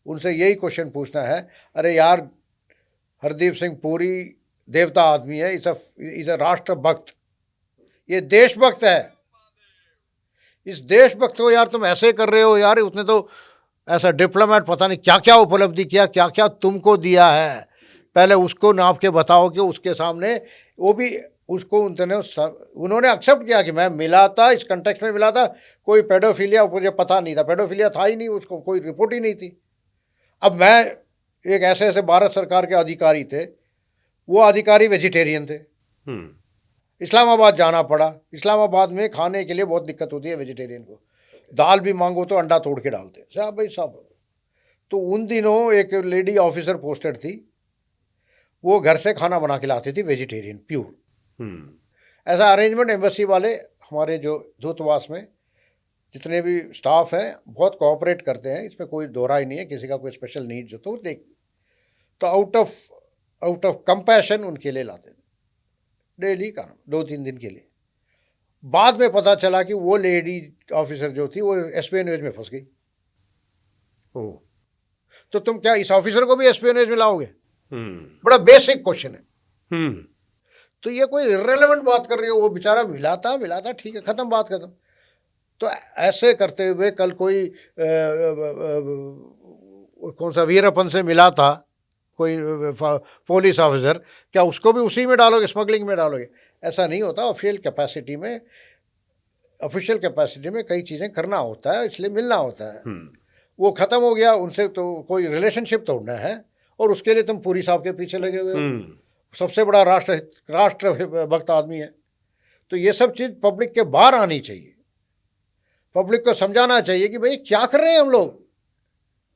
B: उनसे यही क्वेश्चन पूछना है, अरे यार, हरदीप सिंह पुरी देवता आदमी है, इस राष्ट्रभक्त, ये देशभक्त है। इस देशभक्त को यार तुम ऐसे कर रहे हो यार। उसने तो ऐसा डिप्लोमेट, पता नहीं क्या क्या उपलब्धि किया, क्या क्या तुमको दिया है, पहले उसको नाप के बताओ कि उसके सामने वो भी उसको उन्होंने एक्सेप्ट किया कि मैं मिला था, इस कंटेक्स्ट में मिला था, कोई पेडोफिलिया मुझे पता नहीं था, पेडोफिलिया था ही नहीं, उसको कोई रिपोर्ट ही नहीं थी। अब मैं एक ऐसे भारत सरकार के अधिकारी थे, वो अधिकारी वेजिटेरियन थे, इस्लामाबाद जाना पड़ा। इस्लामाबाद में खाने के लिए बहुत दिक्कत होती है वेजिटेरियन को, दाल भी मांगो तो अंडा तोड़ के डालते हैं साहब भाई साहब। तो उन दिनों एक लेडी ऑफिसर पोस्टेड थी, वो घर से खाना बना के लाती थी, वेजिटेरियन प्योर। ऐसा अरेंजमेंट एम्बेसी वाले हमारे जो दूतावास में जितने भी स्टाफ हैं बहुत कोऑपरेट करते हैं, इसमें कोई दोहरा ही नहीं है। किसी का कोई स्पेशल नीड्स हो तो देख, तो आउट ऑफ कंपैशन उनके लिए लाते थे डेली का 2-3 दिन के लिए। बाद में पता चला कि वो लेडी ऑफिसर जो थी वो एस्पियोनेज में फंस गई।
A: ओह,
B: तो तुम क्या इस ऑफिसर को भी एस्पियोनेज में लाओगे? बड़ा बेसिक क्वेश्चन है। तो ये कोई इररिलेवेंट बात कर रही हो, वो बेचारा मिला था ठीक है, खत्म, बात खत्म। तो ऐसे करते हुए कल कोई कौन सा वीरप्पन से मिला था कोई पुलिस ऑफिसर, क्या उसको भी उसी में डालोगे, स्मगलिंग में डालोगे? ऐसा नहीं होता। ऑफिशियल कैपेसिटी में कई चीज़ें करना होता है, इसलिए मिलना होता है। वो ख़त्म हो गया, उनसे तो कोई रिलेशनशिप तोड़ना है और उसके लिए तुम पूरी साहब के पीछे लगे हुए हो। सबसे बड़ा राष्ट्र भक्त आदमी है। तो ये सब चीज़ पब्लिक के बाहर आनी चाहिए, पब्लिक को समझाना चाहिए कि भाई क्या कर रहे हैं हम लोग,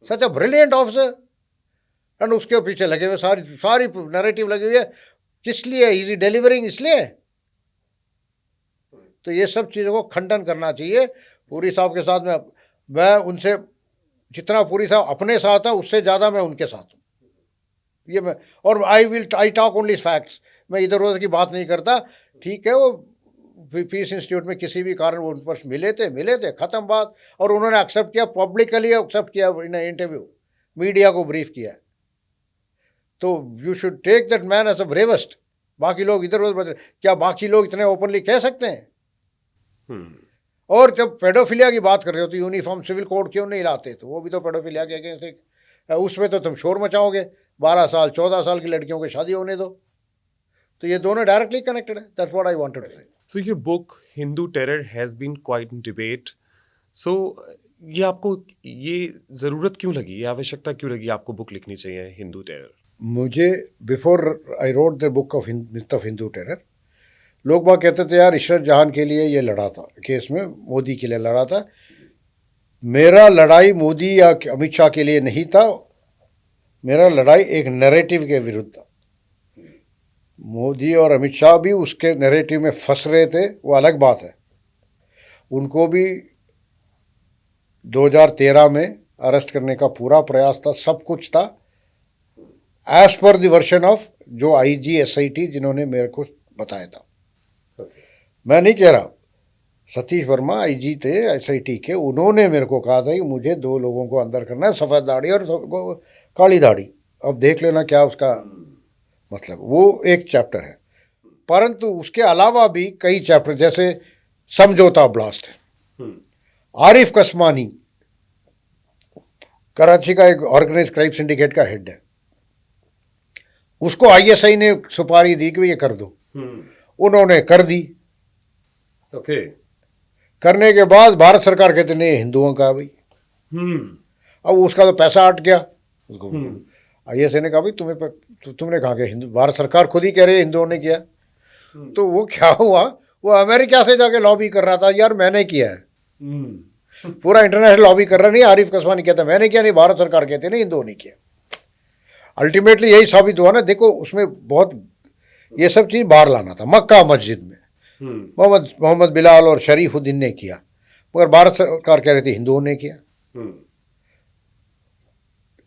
B: सच अ ब्रिलियंट ऑफिसर, एंड उसके पीछे लगे हुए, सारी नैरेटिव लगी हुई है। किस लिए? इज डिलीवरिंग, इसलिए। तो ये सब चीज़ों को खंडन करना चाहिए। पूरी साहब के साथ में मैं उनसे जितना पूरी साहब अपने साथ है उससे ज़्यादा मैं उनके साथ हूँ। ये मैं, और आई टॉक ओनली फैक्ट्स, मैं इधर उधर की बात नहीं करता। ठीक है, वो पीस इंस्टीट्यूट में किसी भी कारण वो उन पर मिले थे, ख़त्म बात। और उन्होंने एक्सेप्ट किया, पब्लिकली एक्सेप्ट किया, इन इंटरव्यू मीडिया को ब्रीफ किया। तो you should take that man as a bravest. बाकी लोग इधर उधर, क्या बाकी लोग इतने ओपनली कह सकते हैं? और जब पेडोफिलिया की बात कर रहे हो तो यूनिफॉर्म सिविल कोड क्यों नहीं लाते? तो वो भी तो पेडोफिलिया के अगेंस्ट, उसमें तो तुम शोर मचाओगे। 12 साल 14 साल की लड़कियों की शादी होने दो। तो ये दोनों डायरेक्टली कनेक्टेड है। That's what I wanted to say.
A: So your book Hindu Terror has been quite in debate. So ये आपको ये ज़रूरत क्यों लगी, ये आवश्यकता क्यों लगी आपको बुक लिखनी चाहिए हिंदू टेरर?
B: मुझे before I wrote the book of myth of Hindu terror, लोग बाग कहते थे यार इशरत जहान के लिए ये लड़ा था केस में, मोदी के लिए लड़ा था। मेरा लड़ाई मोदी या अमित शाह के लिए नहीं था, मेरा लड़ाई एक नैरेटिव के विरुद्ध था। मोदी और अमित शाह भी उसके नैरेटिव में फंस रहे थे, वो अलग बात है। उनको भी 2013 में अरेस्ट करने का पूरा प्रयास था, सब कुछ था, as per the version of जो IG SIT जिन्होंने मेरे को बताया था। मैं नहीं कह रहा, सतीश वर्मा IG थे SIT के, उन्होंने मेरे को कहा था कि मुझे 2 लोगों को अंदर करना है, सफ़ेद दाढ़ी और काली दाढ़ी। अब देख लेना क्या उसका मतलब, वो एक चैप्टर है। परंतु उसके अलावा भी कई चैप्टर, जैसे समझौता ब्लास्ट है। आरिफ कसमानी कराची का एक ऑर्गेनाइज क्राइम सिंडिकेट का हेड है, उसको ISI ने सुपारी दी कि ये कर दो। उन्होंने कर दी।
A: ओके।
B: करने के बाद भारत सरकार कहते नहीं हिंदुओं का भाई। अब उसका तो पैसा हट गया उसको। ISI ने कहा भाई तुमने कहा कि हिंदू, भारत सरकार खुद ही कह रही है हिंदुओं ने किया। तो वो क्या हुआ, वो अमेरिका से जाके लॉबी कर रहा था, यार मैंने किया है। पूरा इंटरनेशनल लॉबी कर रहा नहीं, आरिफ कसवानी कहता मैंने किया नहीं, भारत सरकार कहते नहीं हिंदुओं ने किया। अल्टीमेटली यही साबित हुआ ना। देखो उसमें बहुत ये सब चीज़ बाहर लाना था। मक्का मस्जिद में मोहम्मद बिलाल और शरीफुद्दीन ने किया, मगर भारत सरकार कह रही थी हिंदुओं ने किया।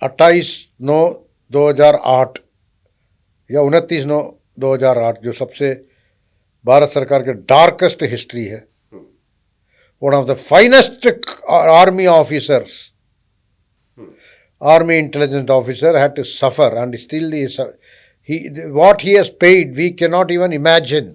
B: 28/9/2008 या 29/9/2008 जो सबसे भारत सरकार के डार्केस्ट हिस्ट्री है। One of the finest army officers, army intelligence officer had to suffer and still what he has paid we cannot even imagine।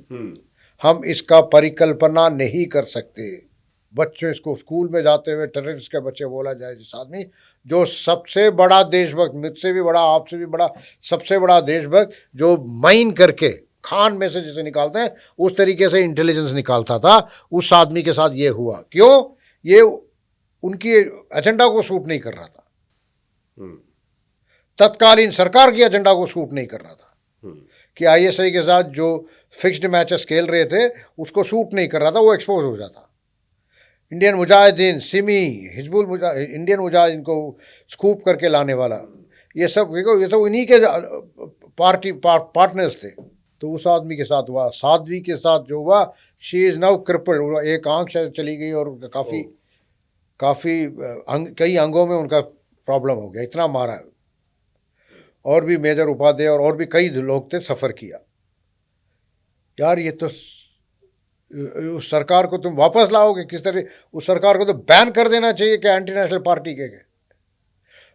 B: हम इसका परिकल्पना नहीं कर सकते। बच्चों इसको स्कूल में जाते हुए टेररिस्ट के बच्चे बोला जाए, जिस आदमी जो सबसे बड़ा देशभक्त, मुझसे भी बड़ा आपसे भी बड़ा सबसे बड़ा देशभक्त, जो माइन करके खान में से जिसे निकालते हैं उस तरीके से इंटेलिजेंस निकालता था, उस आदमी के साथ ये हुआ। क्यों? ये उनकी एजेंडा को सूट नहीं कर रहा था, तत्कालीन सरकार की एजेंडा को सूट नहीं कर रहा था कि ISI के साथ जो फिक्स्ड मैचेस खेल रहे थे उसको सूट नहीं कर रहा था, वो एक्सपोज हो जाता। इंडियन मुजाहिदीन, सिमी, इंडियन मुजाहिदीन को स्कूप करके लाने वाला, ये सब देखो, ये सब इन्हीं के पार्टनर्स थे। तो उस आदमी के साथ हुआ। साध्वी के साथ जो हुआ, शी इज़ नाउ क्रिपल्ड, एक आंख शायद चली गई और काफ़ी कई अंगों में उनका प्रॉब्लम हो गया, इतना मारा। और भी मेजर उपाध्याय और भी कई लोग थे, सफ़र किया। यार ये तो उस सरकार को तुम वापस लाओगे किस तरह? उस सरकार को तो बैन कर देना चाहिए क्या, एंटी नेशनल पार्टी के।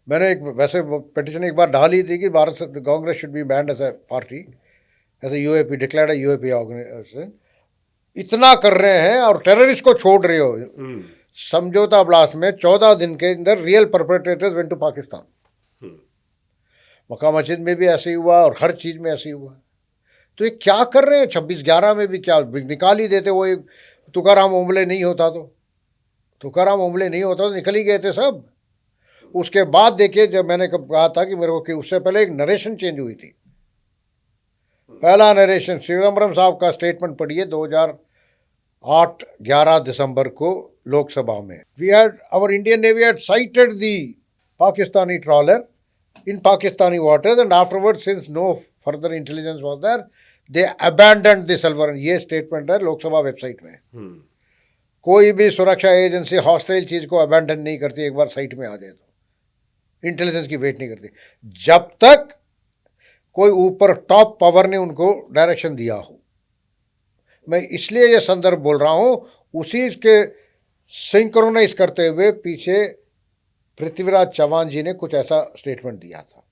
B: मैंने एक वैसे पिटिशन एक बार डाली थी कि Bharat Congress should be banned as a party, as a UAP, declared UAP organisation. इतना कर रहे हैं और टेररिस्ट को छोड़ रहे हो। समझौता ब्लास्ट में 14 दिन के अंदर real perpetrators went to Pakistan. Mecca Masjid में भी ऐसे ही हुआ और हर चीज़ में ऐसे ही हुआ। तो ये क्या कर रहे हैं? 26/11 में भी क्या निकाल ही देते। वो एक तुकाराम ओंबले नहीं होता तो निकल ही गए थे सब। उसके बाद देखिए, जब मैंने कहा था कि मेरे को कि उससे पहले एक नरेशन चेंज हुई थी। पहला नरेशन चिदम्बरम साहब का स्टेटमेंट पढ़िए 2008-11 दिसंबर को लोकसभा में। We had our Indian navy had sighted the Pakistani trawler in Pakistani waters and afterwards, since no further intelligence was there, they abandoned the silver। ये स्टेटमेंट है लोकसभा वेबसाइट में। कोई भी सुरक्षा एजेंसी हॉस्टाइल चीज को अबैंडन नहीं करती एक बार साइट में आ जाए तो, इंटेलिजेंस की वेट नहीं करती जब तक कोई ऊपर टॉप पावर ने उनको डायरेक्शन दिया हो। मैं इसलिए ये संदर्भ बोल रहा हूं, उसी के सिंक्रोनाइज करते हुए पीछे पृथ्वीराज चौहान जी ने कुछ ऐसा स्टेटमेंट दिया था।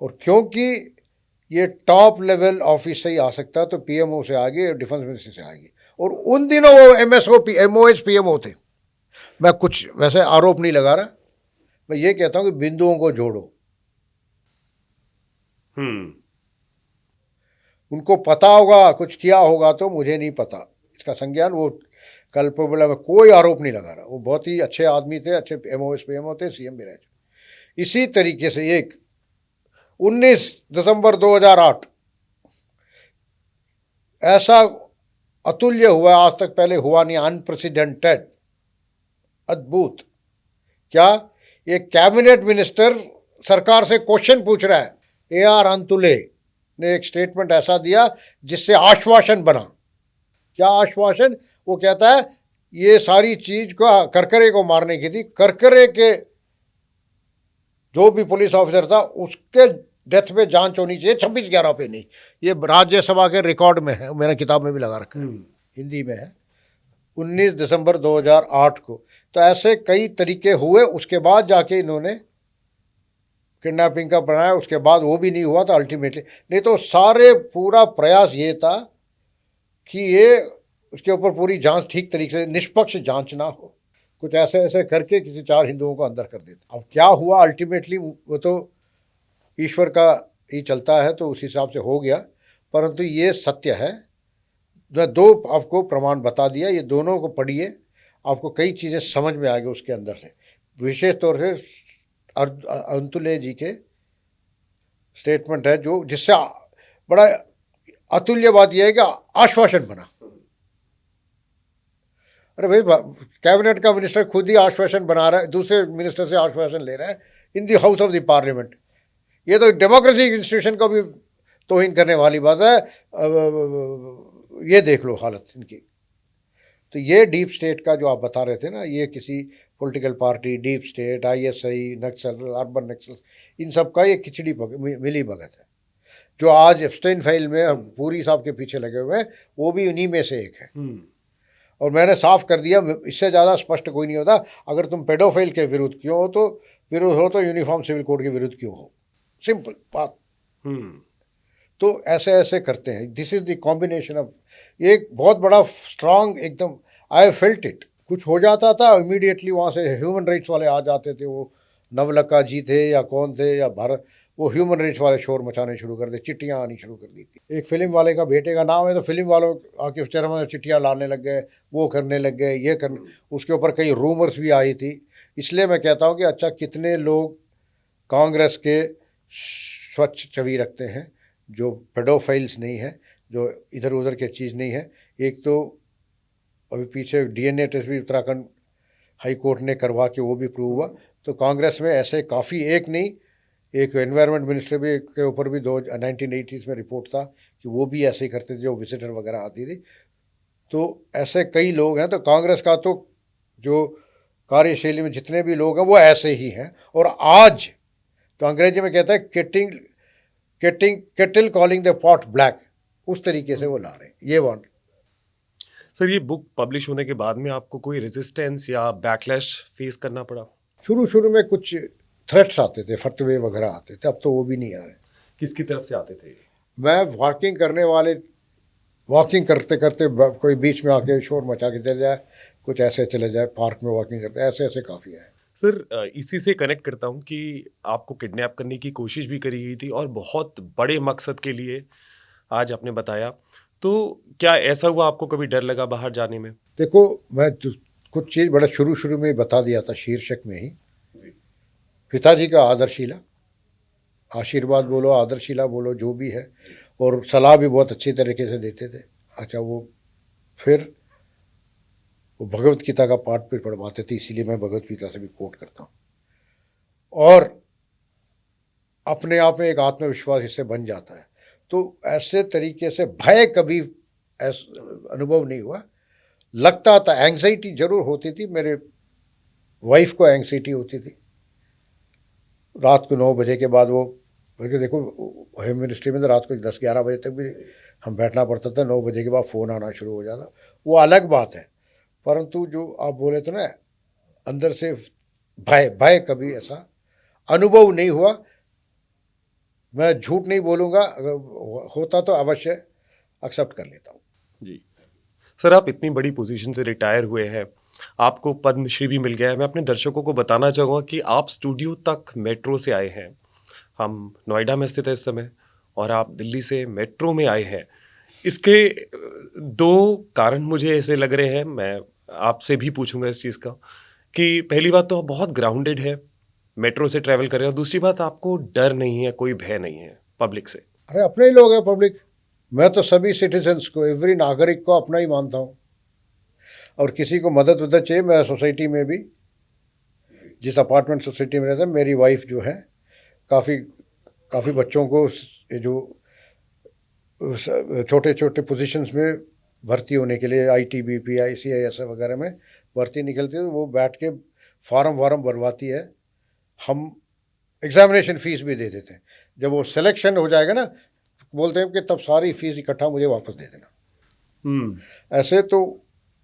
B: और क्योंकि ये टॉप लेवल ऑफिस से ही आ सकता, तो पीएमओ से आगे, डिफेंस मिनिस्ट्री से आगे। और उन दिनों वो एमओएस पीएमओ थे। मैं कुछ वैसे आरोप नहीं लगा रहा, मैं ये कहता हूं कि बिंदुओं को जोड़ो। उनको पता होगा, कुछ किया होगा, तो मुझे नहीं पता इसका संज्ञान। वो कल्पेबल में कोई आरोप नहीं लगा रहा। वो बहुत ही अच्छे आदमी थे, अच्छे एमओएस पीएमओ थे, सीएम भी रहे। इसी तरीके से एक 19 दिसंबर 2008 ऐसा अतुल्य हुआ, आज तक पहले हुआ नहीं, अनप्रेसिडेंटेड, अद्भुत। क्या? एक कैबिनेट मिनिस्टर सरकार से क्वेश्चन पूछ रहा है। AR अंतुले ने एक स्टेटमेंट ऐसा दिया जिससे आश्वासन बना। क्या आश्वासन? वो कहता है ये सारी चीज को करकरे को मारने की थी। करकरे के जो भी पुलिस ऑफिसर था उसके डेथ पे जांच होनी चाहिए, 26/11 पे नहीं। ये राज्यसभा के रिकॉर्ड में है, मेरा किताब में भी लगा रखा है, हिंदी में है, 19 दिसंबर 2008 को। तो ऐसे कई तरीके हुए। उसके बाद जाके इन्होंने किडनैपिंग का बनाया, उसके बाद वो भी नहीं हुआ था अल्टीमेटली। नहीं तो सारे पूरा प्रयास ये था कि ये उसके ऊपर पूरी जांच ठीक तरीके से, निष्पक्ष जांच ना हो। कुछ ऐसे ऐसे करके किसी 4 हिंदुओं को अंदर कर देते। अब क्या हुआ अल्टीमेटली, वो तो ईश्वर का ही चलता है, तो उस हिसाब से हो गया। परंतु ये सत्य है। मैं 2 आपको प्रमाण बता दिया, ये दोनों को पढ़िए, आपको कई चीज़ें समझ में आएगी उसके अंदर से। विशेष तौर से अंतुले जी के स्टेटमेंट है जो, जिससे बड़ा अतुल्य बात यह है कि आश्वासन बना। अरे भाई, कैबिनेट का मिनिस्टर खुद ही आश्वासन बना रहा है, दूसरे मिनिस्टर से आश्वासन ले रहा है in the house of the parliament. ये तो डेमोक्रेसी इंस्टीट्यूशन को भी तौहीन करने वाली बात है। ये देख लो हालत इनकी। तो ये डीप स्टेट का जो आप बता रहे थे ना, ये किसी political party, deep state, ISI, नक्सल, अर्बन नक्सल, इन सब का ये खिचड़ी मिली भगत है। जो आज एप्स्टाइन फाइल में पूरी साहब के पीछे लगे हुए हैं, वो भी उन्हीं में से एक है। और मैंने साफ कर दिया, इससे ज़्यादा स्पष्ट कोई नहीं होता। अगर तुम पेडोफाइल के विरुद्ध क्यों हो, तो यूनिफॉर्म सिविल कोड के विरुद्ध क्यों हो, सिंपल बात। तो ऐसे ऐसे करते हैं। This is the combination of, एक बहुत बड़ा स्ट्रांग एकदम, आई फेल्ट इट। कुछ हो जाता था इमीडिएटली वहाँ से ह्यूमन राइट्स वाले आ जाते थे। वो नवलखा जी थे या कौन थे या भारत, वो ह्यूमन राइट्स वाले शोर मचाने शुरू कर दे, चिट्ठियाँ आनी शुरू कर दी थी। एक फिल्म वाले का बेटे का नाम है, तो फिल्म वालों आके शर्मा में चिट्ठियाँ लाने लग गए, वो करने लग गए, ये करने, उसके ऊपर कई रूमर्स भी आई थी। इसलिए मैं कहता हूँ कि अच्छा, कितने लोग कांग्रेस के स्वच्छ छवि रखते हैं, जो पेडोफाइल्स नहीं है, जो इधर उधर के चीज़ नहीं है। एक तो अभी पीछे डीएनए टेस्ट भी उत्तराखंड हाई कोर्ट ने करवा के वो भी प्रूव हुआ। तो कांग्रेस में ऐसे काफ़ी, एक नहीं, एक एनवायरनमेंट मिनिस्टर भी के ऊपर भी 1980s में रिपोर्ट था कि वो भी ऐसे ही करते थे, जो विजिटर वगैरह आती थी। तो ऐसे कई लोग हैं। तो कांग्रेस का तो जो कार्यशैली में जितने भी लोग हैं वो ऐसे ही हैं। और आज तो अंग्रेजी में कहता है kettle calling the pot black, उस तरीके से वो ला रहे हैं ये वन।
A: सर, ये बुक पब्लिश होने के बाद में आपको कोई रेजिस्टेंस या बैकलैश फेस करना पड़ा?
B: शुरू में कुछ थ्रेट्स आते थे, फतवे वगैरह आते थे, अब तो वो भी नहीं आ रहे।
A: किसकी तरफ से आते थे?
B: मैं वॉकिंग करते करते कोई बीच में आके शोर मचा के चले जाए, कुछ ऐसे चले जाए, पार्क में वॉकिंग करते, ऐसे ऐसे काफ़ी है।
A: सर, इसी से कनेक्ट करता हूँ कि आपको किडनैप करने की कोशिश भी करी गई थी और बहुत बड़े मकसद के लिए, आज आपने बताया। तो क्या ऐसा हुआ, आपको कभी डर लगा बाहर जाने में?
B: देखो, मैं कुछ चीज़ बड़ा शुरू में बता दिया था शीर्षक में ही। पिताजी का आदर्शिला, आशीर्वाद बोलो, आदर्शिला बोलो, जो भी है, और सलाह भी बहुत अच्छी तरीके से देते थे। अच्छा, वो फिर वो भगवत गीता का पाठ भी पढ़वाते थे, इसीलिए मैं भगवत गीता से भी कोट करता हूँ। और अपने आप में एक आत्मविश्वास इससे बन जाता है। तो ऐसे तरीके से भय कभी अनुभव नहीं हुआ। लगता था, एंग्जाइटी जरूर होती थी, मेरे वाइफ को एंग्जाइटी होती थी। रात को 9 बजे के बाद वो, देखो होम मिनिस्ट्री में तो रात को 10-11 बजे तक भी हम बैठना पड़ता था, 9 बजे के बाद फ़ोन आना शुरू हो जाता, वो अलग बात है। परंतु जो आप बोले थे ना, अंदर से भय कभी ऐसा अनुभव नहीं हुआ। मैं झूठ नहीं बोलूँगा, अगर होता तो अवश्य एक्सेप्ट कर लेता हूँ।
A: जी सर, आप इतनी बड़ी पोजीशन से रिटायर हुए हैं, आपको पद्मश्री भी मिल गया है। मैं अपने दर्शकों को बताना चाहूँगा कि आप स्टूडियो तक मेट्रो से आए हैं। हम नोएडा में स्थित है इस समय, और आप दिल्ली से मेट्रो में आए हैं। इसके दो कारण मुझे ऐसे लग रहे हैं, मैं आपसे भी पूछूंगा इस चीज़ का, कि पहली बात तो आप बहुत ग्राउंडेड है, मेट्रो से ट्रैवल कर रहे हैं, और दूसरी बात आपको डर नहीं है, कोई भय नहीं है पब्लिक से।
B: अरे अपने ही लोग हैं पब्लिक। मैं तो सभी सिटीजन्स को, एवरी नागरिक को अपना ही मानता हूँ। और किसी को मदद चाहिए, मैं सोसाइटी में भी, जिस अपार्टमेंट सोसाइटी में रहता है, मेरी वाइफ जो है काफ़ी बच्चों को ये जो छोटे छोटे पोजीशंस में भर्ती होने के लिए, ITBP, ICIS वगैरह में भर्ती निकलती है, तो वो बैठ के फार्म भरवाती है। हम एग्ज़ामिनेशन फ़ीस भी दे देते हैं। जब वो सिलेक्शन हो जाएगा ना, बोलते हैं कि तब सारी फीस इकट्ठा मुझे वापस दे देना। ऐसे तो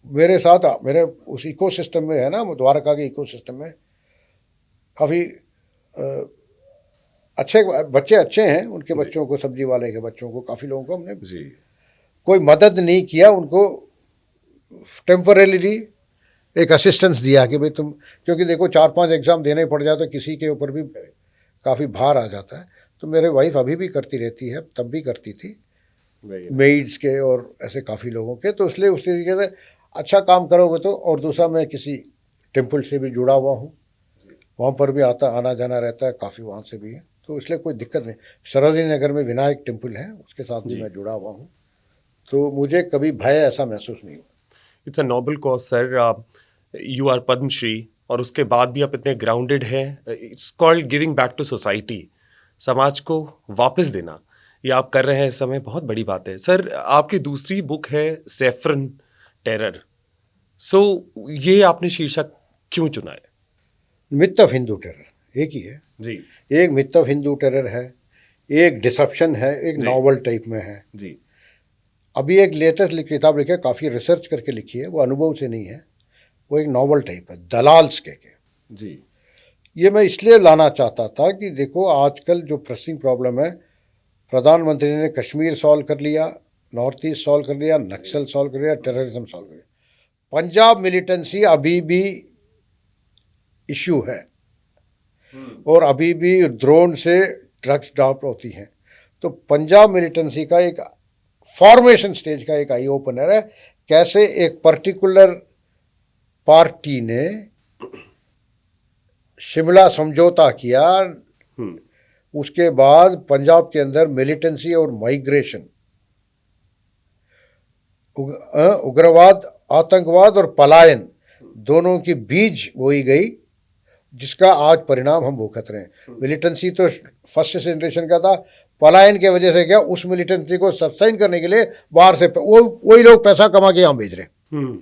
B: मेरे साथ, मेरे उस इकोसिस्टम में है ना, द्वारका के इकोसिस्टम में काफ़ी अच्छे बच्चे अच्छे हैं। उनके बच्चों को, सब्जी वाले के बच्चों को, काफ़ी लोगों को हमने कोई मदद नहीं किया, उनको टेम्परेली एक असिस्टेंस दिया कि भाई तुम, क्योंकि देखो 4-5 एग्ज़ाम देने पड़ जाए तो किसी के ऊपर भी काफ़ी भार आ जाता है। तो मेरे वाइफ अभी भी करती रहती है, तब भी करती थी, मेड्स के और ऐसे काफ़ी लोगों के। तो इसलिए उस तरीके से अच्छा काम करोगे तो। और दूसरा, मैं किसी टेम्पल से भी जुड़ा हुआ हूँ, वहाँ पर भी आना जाना रहता है, काफ़ी वहाँ से भी है, तो इसलिए कोई दिक्कत नहीं। सरोजनी नगर में विनायक टेम्पल है, उसके साथ भी मैं जुड़ा हुआ हूँ, तो मुझे कभी भय ऐसा महसूस नहीं हुआ।
A: It's a noble cause sir, you are Padma Shri, और उसके बाद भी आप इतने ग्राउंडेड हैं। It's called giving back to society, समाज को वापस देना, ये आप कर रहे हैं इस समय, बहुत बड़ी बात है। सर, आपकी दूसरी बुक है सैफरन टेरर, सो ये आपने शीर्षक क्यों चुना है?
B: मिथ ऑफ हिंदू टेरर एक ही है
A: जी
B: एक मिथ ऑफ हिंदू टेरर है, एक डिसेप्शन है, एक नॉवल टाइप में है
A: जी।
B: अभी एक लेटेस्ट किताब लिखी है, काफ़ी रिसर्च करके लिखी है, वो अनुभव से नहीं है, वो एक नॉवल टाइप है, दलाल्स के
A: जी।
B: ये मैं इसलिए लाना चाहता था कि देखो आजकल जो प्रेसिंग प्रॉब्लम है, प्रधानमंत्री ने कश्मीर सॉल्व कर लिया, नॉर्थ ईस्ट सॉल्व कर लिया, नक्सल सॉल्व कर लिया, टेररिज्म सॉल्व कर लिया, पंजाब मिलिटेंसी अभी भी इश्यू है, और अभी भी ड्रोन से ड्रग्स ड्रॉप होती हैं। तो पंजाब मिलिटेंसी का एक फॉर्मेशन स्टेज का एक आई ओपनर है, कैसे एक पर्टिकुलर पार्टी ने शिमला समझौता किया, उसके बाद पंजाब के अंदर मिलिटेंसी और माइग्रेशन, उग्रवाद आतंकवाद और पलायन दोनों की बीज बोई गई, जिसका आज परिणाम हम भुगत रहे हैं। मिलिटेंसी तो फर्स्ट जनरेशन का था, पलायन की वजह से क्या, उस मिलिटेंसी को सस्टेन करने के लिए बाहर से वही लोग पैसा कमा के यहाँ भेज रहे हैं।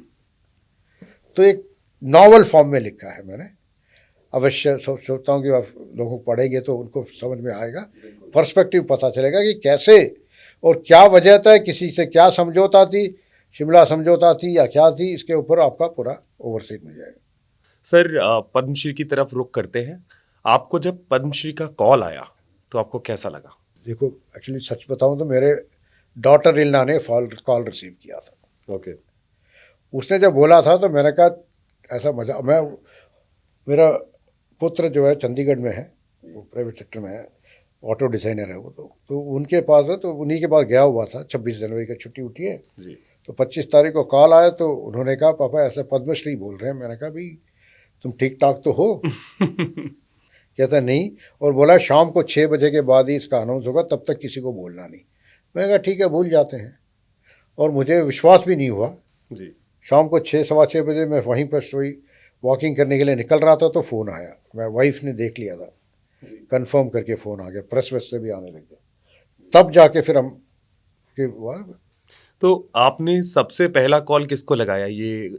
B: तो एक नॉवल फॉर्म में लिखा है मैंने, अवश्य सोचता हूँ कि आप लोगों को पढ़ेंगे तो उनको समझ में आएगा, पर्सपेक्टिव पता चलेगा कि कैसे और क्या वजह था, किसी से क्या समझौता थी, शिमला समझौता थी या क्या थी, इसके ऊपर आपका पूरा ओवरसीट मिल जाएगा।
A: सर, पद्मश्री की तरफ रुख करते हैं। आपको जब पद्मश्री का कॉल आया तो आपको कैसा लगा?
B: देखो, एक्चुअली सच बताऊं तो मेरे डॉटर इल्ना ने कॉल रिसीव किया था।
A: ओके।
B: उसने जब बोला था तो मैंने कहा ऐसा मजा, मेरा पुत्र जो है चंडीगढ़ में है, वो प्राइवेट सेक्टर में है, ऑटो डिज़ाइनर है वो, तो उनके पास है, तो उन्हीं के पास गया हुआ था। 26 जनवरी की छुट्टी उठी है
A: जी।
B: तो 25 तारीख को कॉल आया, तो उन्होंने कहा पापा ऐसे पद्मश्री बोल रहे हैं। मैंने कहा भाई तुम ठीक ठाक तो हो? कहता नहीं, और बोला शाम को 6 बजे के बाद ही इसका अनाउंस होगा, तब तक किसी को बोलना नहीं। मैंने कहा ठीक है, भूल जाते हैं। और मुझे विश्वास भी नहीं हुआ
A: जी।
B: शाम को 6 सवा 6 बजे मैं वहीं पर सोई वॉकिंग करने के लिए निकल रहा था तो फ़ोन आया। मैं वाइफ ने देख लिया था, कंफर्म करके फ़ोन आ गया, प्रेस वेस से भी आने लग गया, तब जाके फिर हम कि
A: तो आपने सबसे पहला कॉल किसको लगाया ये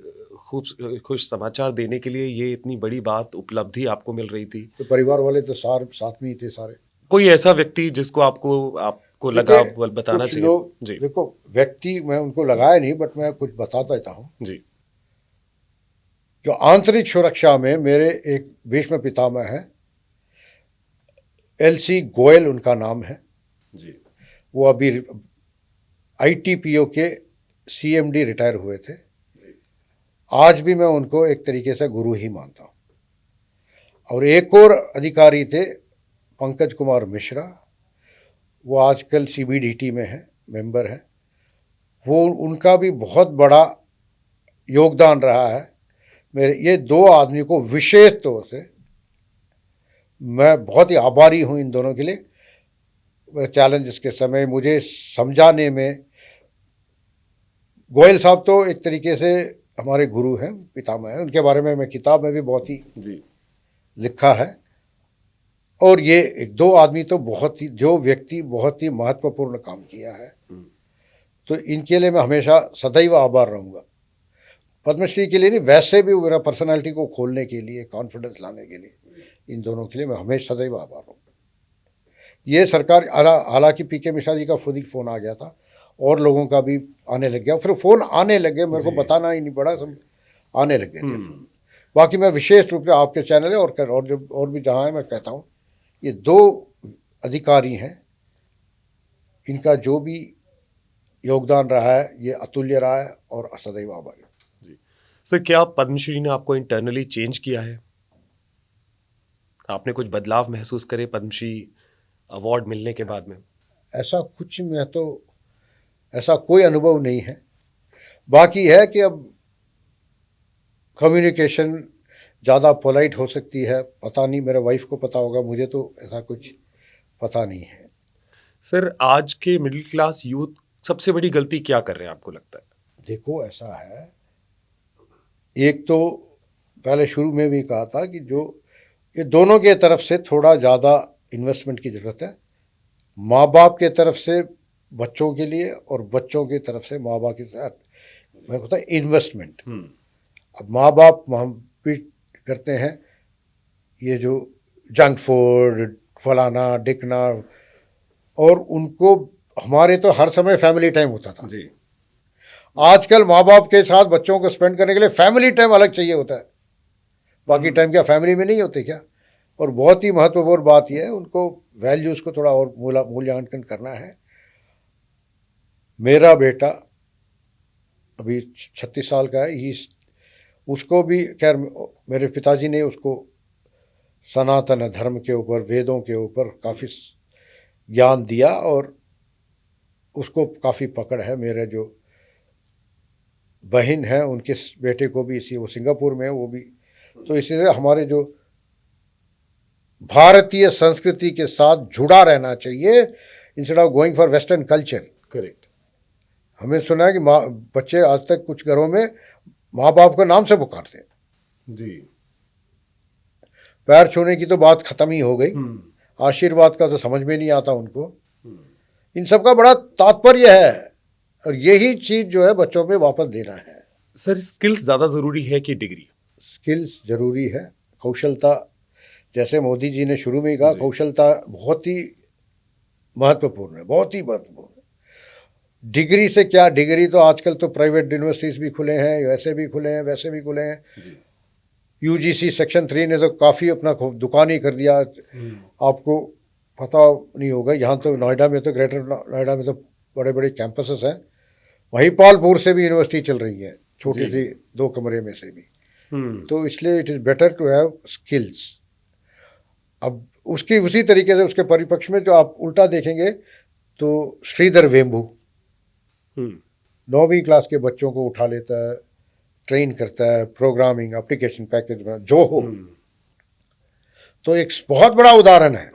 A: खुश समाचार देने के लिए? ये इतनी बड़ी बात, उपलब्धि आपको मिल रही थी।
B: तो परिवार वाले तो साथ में ही थे सारे।
A: कोई ऐसा व्यक्ति जिसको आपको लगा बताना
B: कुछ
A: चाहिए?
B: लोग,
A: जी।
B: देखो व्यक्ति मैं उनको लगाया नहीं, बट मैं कुछ बताता रहता हूँ।
A: जी।
B: जो आंतरिक सुरक्षा में मेरे एक भीष्म पितामह हैं, LC गोयल उनका नाम है।
A: जी।
B: वो अभी ITPO के CMD रिटायर हुए थे। आज भी मैं उनको एक तरीके से गुरु ही मानता हूँ। और एक और अधिकारी थे पंकज कुमार मिश्रा, वो आजकल CBDT में है, मेंबर है। वो उनका भी बहुत बड़ा योगदान रहा है। मेरे ये दो आदमी को विशेष तौर से मैं बहुत ही आभारी हूँ इन दोनों के लिए। मेरे चैलेंजेस के समय मुझे समझाने में, गोयल साहब तो एक तरीके से हमारे गुरु हैं, पितामह हैं। उनके बारे में मैं किताब में भी बहुत ही
A: जी।
B: लिखा है। और ये एक दो आदमी तो बहुत ही, जो व्यक्ति बहुत ही महत्वपूर्ण काम किया है, तो इनके लिए मैं हमेशा सदैव आभार रहूँगा। पद्मश्री के लिए नहीं, वैसे भी मेरा पर्सनालिटी को खोलने के लिए, कॉन्फिडेंस लाने के लिए, इन दोनों के लिए मैं हमेशा सदैव आभार रहूँगा। ये सरकार, हालांकि PK मिश्रा जी का खुद ही फ़ोन आ गया था, और लोगों का भी आने लग गया, फिर फ़ोन आने लग गए, मेरे को बताना ही नहीं पड़ा, सब आने लग गए थे। बाकी मैं विशेष रूप से आपके चैनल है और भी जहाँ है, मैं कहता हूँ ये दो अधिकारी हैं, इनका जो भी योगदान रहा है ये अतुल्य रहा है और सदैव आभारी।
A: जी सर, क्या पद्मश्री ने आपको इंटरनली चेंज किया है? आपने कुछ बदलाव महसूस करे पद्मश्री अवार्ड मिलने के बाद में?
B: ऐसा कुछ में तो ऐसा कोई अनुभव नहीं है। बाकी है कि अब कम्युनिकेशन ज़्यादा पोलाइट हो सकती है, पता नहीं, मेरे वाइफ को पता होगा, मुझे तो ऐसा कुछ पता नहीं है।
A: सर, आज के मिडिल क्लास यूथ सबसे बड़ी गलती क्या कर रहे हैं आपको लगता है?
B: देखो ऐसा है, एक तो पहले शुरू में भी कहा था कि जो ये दोनों के तरफ से थोड़ा ज़्यादा इन्वेस्टमेंट की ज़रूरत है, माँ बाप के तरफ से बच्चों के लिए और बच्चों की तरफ से माँ बाप के साथ, मैं कहता इन्वेस्टमेंट। अब माँ बाप हम भी करते हैं ये जो जंक फूड फलाना डिकना, और उनको, हमारे तो हर समय फैमिली टाइम होता था
A: जी।
B: आजकल माँ बाप के साथ बच्चों को स्पेंड करने के लिए फैमिली टाइम अलग चाहिए होता है, बाकी टाइम क्या फैमिली में नहीं होते क्या? और बहुत ही महत्वपूर्ण बात यह है, उनको वैल्यूज़ को थोड़ा और मूल्यांकन करना है। मेरा बेटा अभी 36 साल का है, उसको भी खैर मेरे पिताजी ने उसको सनातन धर्म के ऊपर, वेदों के ऊपर काफ़ी ज्ञान दिया और उसको काफ़ी पकड़ है। मेरे जो बहन है उनके बेटे को भी इसी, वो सिंगापुर में है वो भी, तो इसलिए हमारे जो भारतीय संस्कृति के साथ जुड़ा रहना चाहिए instead of going for western culture.
A: Correct.
B: हमें सुना है कि माँ बच्चे आज तक कुछ घरों में माँ बाप का नाम से पुकारते हैं,
A: जी।
B: पैर छूने की तो बात खत्म ही हो गई, आशीर्वाद का तो समझ में नहीं आता उनको। इन सब का बड़ा तात्पर्य है और यही चीज जो है बच्चों में वापस देना है।
A: सर स्किल्स ज़्यादा ज़रूरी है कि डिग्री?
B: स्किल्स जरूरी है, कौशलता, जैसे मोदी जी ने शुरू में ही कहा, कौशलता बहुत ही महत्वपूर्ण है, बहुत ही महत्वपूर्ण है। डिग्री से क्या, डिग्री तो आजकल तो प्राइवेट यूनिवर्सिटीज भी खुले हैं, वैसे भी खुले हैं, वैसे भी खुले हैं। यूजीसी सेक्शन 3 ने तो काफ़ी अपना दुकान ही कर दिया। आपको पता नहीं होगा, यहाँ तो नोएडा में तो, ग्रेटर नोएडा में तो बड़े बड़े कैंपसेस हैं, वहीं पालपुर से भी यूनिवर्सिटी चल रही है, छोटी सी 2 कमरे में से भी। तो इसलिए it is better to have skills. अब उसकी उसी तरीके से उसके परिपक्ष में जो आप उल्टा देखेंगे तो श्रीधर वेम्बू 9वीं क्लास के बच्चों को उठा लेता है, ट्रेन करता है, प्रोग्रामिंग, एप्लीकेशन पैकेज बना जो हो। तो एक बहुत बड़ा उदाहरण है।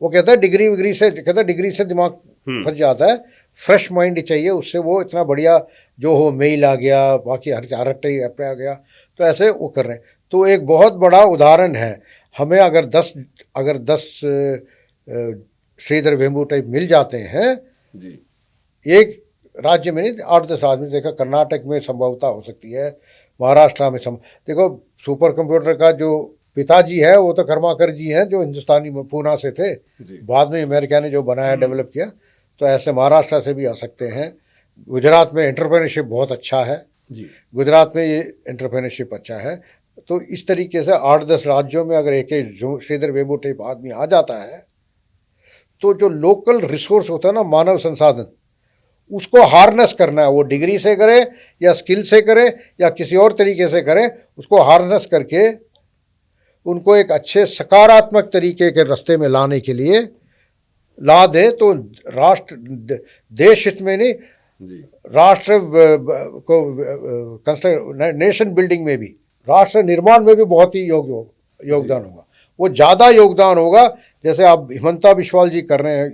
B: वो कहता है डिग्री से दिमाग फंस जाता है, फ्रेश माइंड चाहिए उससे, वो इतना बढ़िया जो हो, मेल आ गया, बाकी हर ऐप आ गया, तो ऐसे वो कर रहे हैं। तो एक बहुत बड़ा उदाहरण है। हमें अगर 10 श्रीधर वेम्बू टाइप मिल जाते हैं जी, एक राज्य में नहीं, 8-10 आदमी, देखा कर्नाटक में संभवता हो सकती है, महाराष्ट्र में देखो सुपर कंप्यूटर का जो पिताजी है वो तो कर्माकर जी हैं, जो हिंदुस्तानी पूना से थे, बाद में अमेरिका ने जो बनाया, डेवलप किया। तो ऐसे महाराष्ट्र से भी आ सकते हैं। गुजरात में एंटरप्रेन्योरशिप बहुत अच्छा है जी, गुजरात में ये एंटरप्रेन्योरशिप अच्छा है। तो इस तरीके से 8-10 राज्यों में अगर एक श्रीधर वेम्बू टाइप आदमी आ जाता है, तो जो लोकल रिसोर्स होता है ना, मानव संसाधन, उसको हार्नेस करना है। वो डिग्री से करे या स्किल से करे या किसी और तरीके से करे, उसको हार्नेस करके उनको एक अच्छे सकारात्मक तरीके के रास्ते में लाने के लिए ला दे, तो राष्ट्र, देश हित में नहीं, राष्ट्र को नेशन बिल्डिंग में भी, राष्ट्र निर्माण में भी बहुत ही योगदान होगा। वो ज़्यादा योगदान होगा, जैसे आप हिमंता बिस्वाल जी कर रहे हैं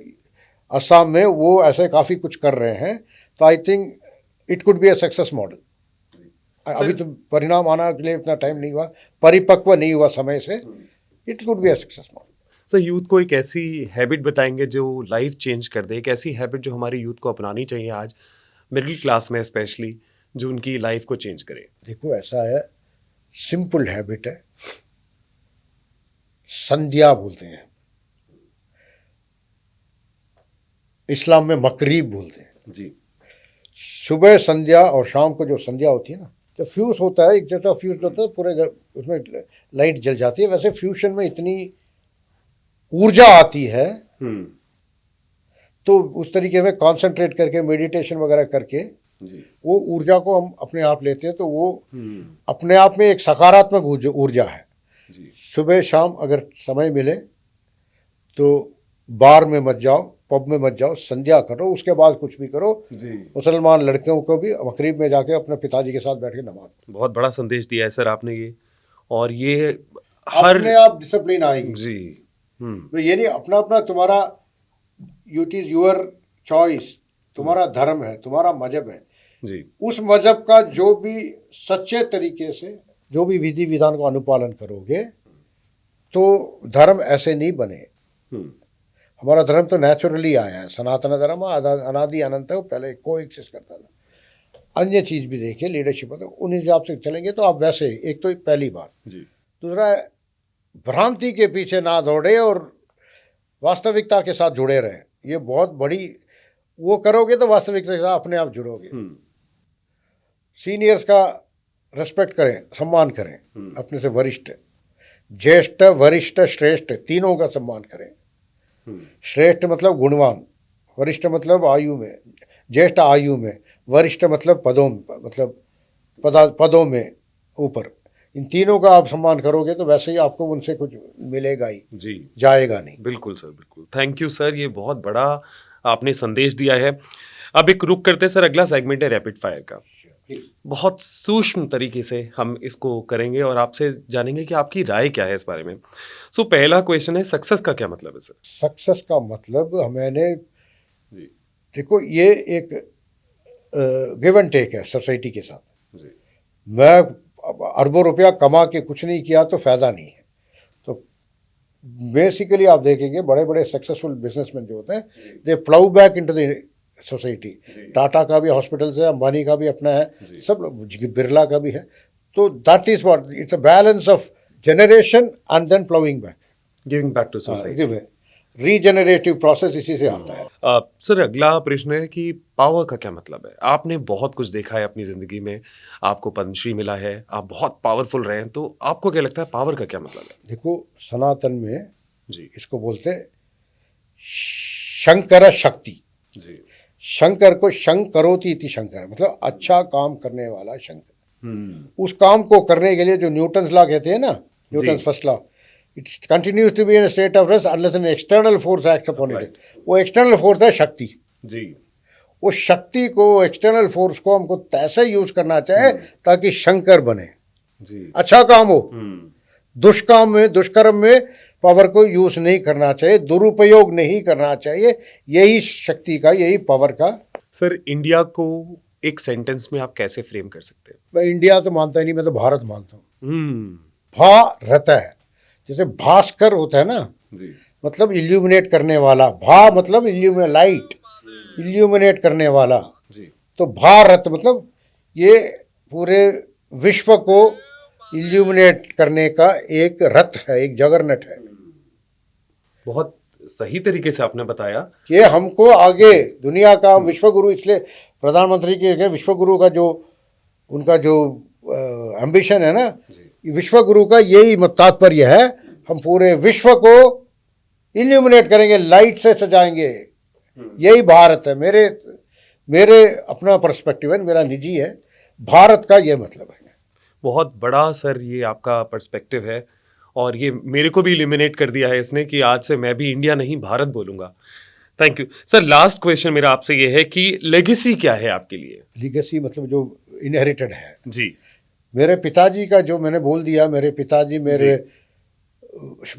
B: असम में, वो ऐसे काफ़ी कुछ कर रहे हैं। तो I think it could be a success model. अभी तो परिणाम आना के लिए इतना टाइम नहीं हुआ, परिपक्व नहीं हुआ समय से, it could be a success model.
A: Sir youth को एक ऐसी हैबिट बताएंगे जो लाइफ चेंज कर दे, एक ऐसी हैबिट जो हमारे यूथ को अपनानी चाहिए आज मिडिल क्लास में स्पेशली, जो उनकी लाइफ को चेंज करे?
B: देखो ऐसा है, सिंपल हैबिट है, संध्या बोलते हैं, इस्लाम में मकरीब बोलते हैं जी। सुबह संध्या और शाम को जो संध्या होती है ना, तो फ्यूज होता है, एक जैसा फ्यूज होता है, पूरे घर उसमें लाइट जल जाती है। वैसे फ्यूशन में इतनी ऊर्जा आती है, तो उस तरीके में कंसंट्रेट करके, मेडिटेशन वगैरह करके जी, वो ऊर्जा को हम अपने आप लेते हैं, तो वो अपने आप में एक सकारात्मक ऊर्जा है जी। सुबह शाम अगर समय मिले तो बार में मत जाओ, पब में मत जाओ, संध्या करो, उसके बाद कुछ भी करो जी। मुसलमान लड़कियों को भी मकरीब में जाके अपने पिताजी के साथ बैठ के नमाज।
A: बहुत बड़ा संदेश दिया है सर आपने ये, और ये
B: हर अपने आप डिसिप्लिन आएगी
A: जी।
B: तो ये नहीं अपना अपना, तुम्हारा इट इज योर चॉइस, तुम्हारा धर्म है, तुम्हारा मजहब है जी। उस मजहब का जो भी सच्चे तरीके से जो भी विधि विधान का अनुपालन करोगे तो धर्म ऐसे नहीं बने। हमारा धर्म तो नेचुरली आया है, सनातन धर्म अनादि अनंत है, वो पहले को एग्जिस्ट करता था। अन्य चीज़ भी देखिए, लीडरशिप है, उन हिसाब से चलेंगे तो आप वैसे, एक तो पहली बात जी। दूसरा, भ्रांति के पीछे ना दौड़े और वास्तविकता के साथ जुड़े रहे, ये बहुत बड़ी, वो करोगे तो वास्तविकता के साथ अपने आप जुड़ोगे। सीनियर्स का रेस्पेक्ट करें, सम्मान करें, अपने से वरिष्ठ, ज्येष्ठ, वरिष्ठ, श्रेष्ठ, तीनों का सम्मान करें। श्रेष्ठ मतलब गुणवान, वरिष्ठ मतलब आयु में, ज्येष्ठ आयु में, वरिष्ठ मतलब पदों में ऊपर, इन तीनों का आप सम्मान करोगे तो वैसे ही आपको उनसे कुछ मिलेगा ही जी, जाएगा नहीं।
A: बिल्कुल सर, बिल्कुल। थैंक यू सर, ये बहुत बड़ा आपने संदेश दिया है। अब एक रुक करते सर, अगला सेगमेंट है रैपिड फायर का। बहुत सूक्ष्म तरीके से हम इसको करेंगे और आपसे जानेंगे कि आपकी राय क्या है इस बारे में। सो पहला क्वेश्चन है, सक्सेस का क्या मतलब है सर?
B: सक्सेस का मतलब, मैंने देखो, ये एक गिव एंड टेक है सोसाइटी के साथ।
A: जी
B: मैं अरबों रुपया कमा के कुछ नहीं किया तो फ़ायदा नहीं है। तो बेसिकली आप देखेंगे बड़े बड़े सक्सेसफुल बिजनेसमैन जो होते हैं, they plough back into the society. Tata का भी हॉस्पिटल्स है, अंबानी का भी अपना है, सब लोग, बिरला का भी है। तो that is what it's a balance of generation and then ploughing back,
A: giving back to society.
B: Regenerative process इसी से आता है।
A: सर अगला प्रश्न है कि पावर का क्या मतलब है? आपने बहुत कुछ देखा है अपनी ज़िंदगी में, आपको पद्मश्री मिला है, आप बहुत पावरफुल रहे हैं, तो आपको क्या लगता है पावर का क्या मतलब है?
B: देखो, सनातन में
A: जी
B: इसको बोलते हैं शंकर शक्ति।
A: जी
B: शंकर को शंकरोति इति शंकर, मतलब अच्छा काम करने वाला शंकर।
A: हम्म
B: उस काम को करने के लिए जो न्यूटन्स लॉ कहते हैं ना, Newton's first law, it continues to be in state of rest unless an external force acts upon it. वो एक्सटर्नल फोर्स है शक्ति।
A: जी
B: उस शक्ति को, एक्सटर्नल फोर्स को हमको ऐसे यूज करना चाहिए ताकि शंकर बने,
A: जी
B: अच्छा काम हो।
A: हम्म
B: दुष्काम में, दुष्कर्म में पावर को यूज नहीं करना चाहिए, दुरुपयोग नहीं करना चाहिए। यही शक्ति का, यही पावर का।
A: सर इंडिया को एक सेंटेंस में आप कैसे फ्रेम कर सकते हैं?
B: मैं इंडिया तो मानता ही नहीं, मैं तो भारत मानता हूँ।
A: हम्म
B: भारत है, जैसे भास्कर होता है ना,
A: जी
B: मतलब इल्यूमिनेट करने वाला। भा मतलब इल्यूमिनेट, लाइट, इल्यूमिनेट करने वाला।
A: जी
B: तो भारत मतलब ये पूरे विश्व को इल्यूमिनेट करने का एक रथ है, एक जगरनट है।
A: बहुत सही तरीके से आपने बताया।
B: कि हमको आगे दुनिया का विश्वगुरु, इसलिए प्रधानमंत्री के विश्वगुरु का जो उनका जो एम्बिशन है ना, विश्वगुरु का यही तात्पर्य है, हम पूरे विश्व को इल्यूमिनेट करेंगे, लाइट से सजाएंगे। यही भारत है। मेरे अपना पर्सपेक्टिव है, मेरा निजी है, भारत का ये मतलब है।
A: बहुत बड़ा सर ये आपका पर्सपेक्टिव है और ये मेरे को भी इल्यूमिनेट कर दिया है इसने कि आज से मैं भी इंडिया नहीं भारत बोलूंगा। Thank you sir. Last question मेरा आपसे ये है कि लेगेसी क्या है आपके लिए?
B: लीगेसी मतलब जो इनहेरिटेड है।
A: जी
B: मेरे पिताजी का, जो मैंने बोल दिया, मेरे पिताजी मेरे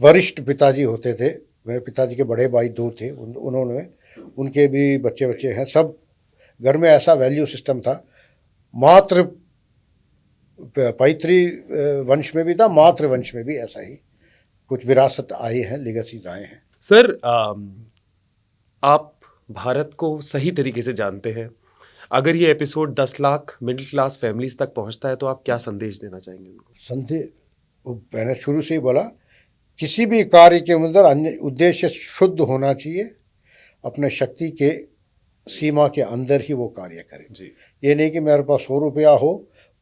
B: वरिष्ठ पिताजी होते थे। मेरे पिताजी के बड़े भाई दो थे, उन्होंने, उनके भी बच्चे हैं। सब घर में ऐसा वैल्यू सिस्टम था। मातृ पैतृ वंश में भी था, मातृ वंश में भी ऐसा ही कुछ विरासत आई है, लीगेसीज आए हैं।
A: सर आप भारत को सही तरीके से जानते हैं। अगर ये episode 10 lakh middle class families तक पहुंचता है तो आप क्या संदेश देना चाहेंगे उनको?
B: संदेश, मैंने शुरू से ही बोला, किसी भी कार्य के अंदर अन्य उद्देश्य शुद्ध होना चाहिए। अपने शक्ति के सीमा के अंदर ही वो कार्य करें।
A: जी
B: ये नहीं कि मेरे पास 100 रुपया हो,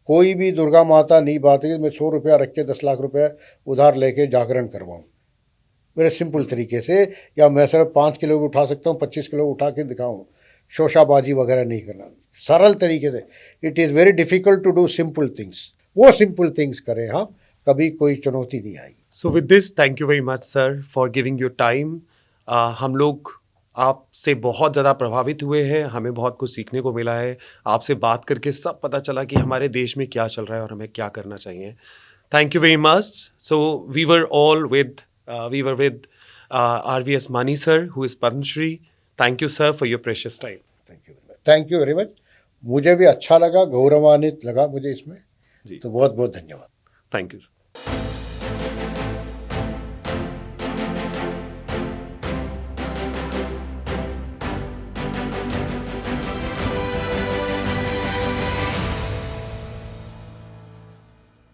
B: कोई भी दुर्गा माता नहीं बात है कि मैं 100 रुपया रख के 10 लाख रुपया उधार लेके जागरण करवाऊँ। मेरे सिंपल तरीके से, या मैं सिर्फ 5 किलो भी उठा सकता हूँ, 25 किलो उठा के दिखाऊँ। शोशाबाजी वगैरह नहीं करना, सरल तरीके से। It is very difficult to do simple things. वो सिंपल थिंग्स करें हम, कभी कोई चुनौती नहीं आएगी।
A: So with this thank you very much sir for giving your time. हम लोग आपसे बहुत ज़्यादा प्रभावित हुए हैं, हमें बहुत कुछ सीखने को मिला है। आपसे बात करके सब पता चला कि हमारे देश में क्या चल रहा है और हमें क्या करना चाहिए। Thank you very much. So we were with RVS Mani sir, who is Padma Shri. Thank you sir for your precious time.
B: Thank you very much. मुझे भी अच्छा लगा, गौरवान्वित लगा मुझे इसमें।
A: जी
B: तो बहुत बहुत धन्यवाद।
A: Thank you sir.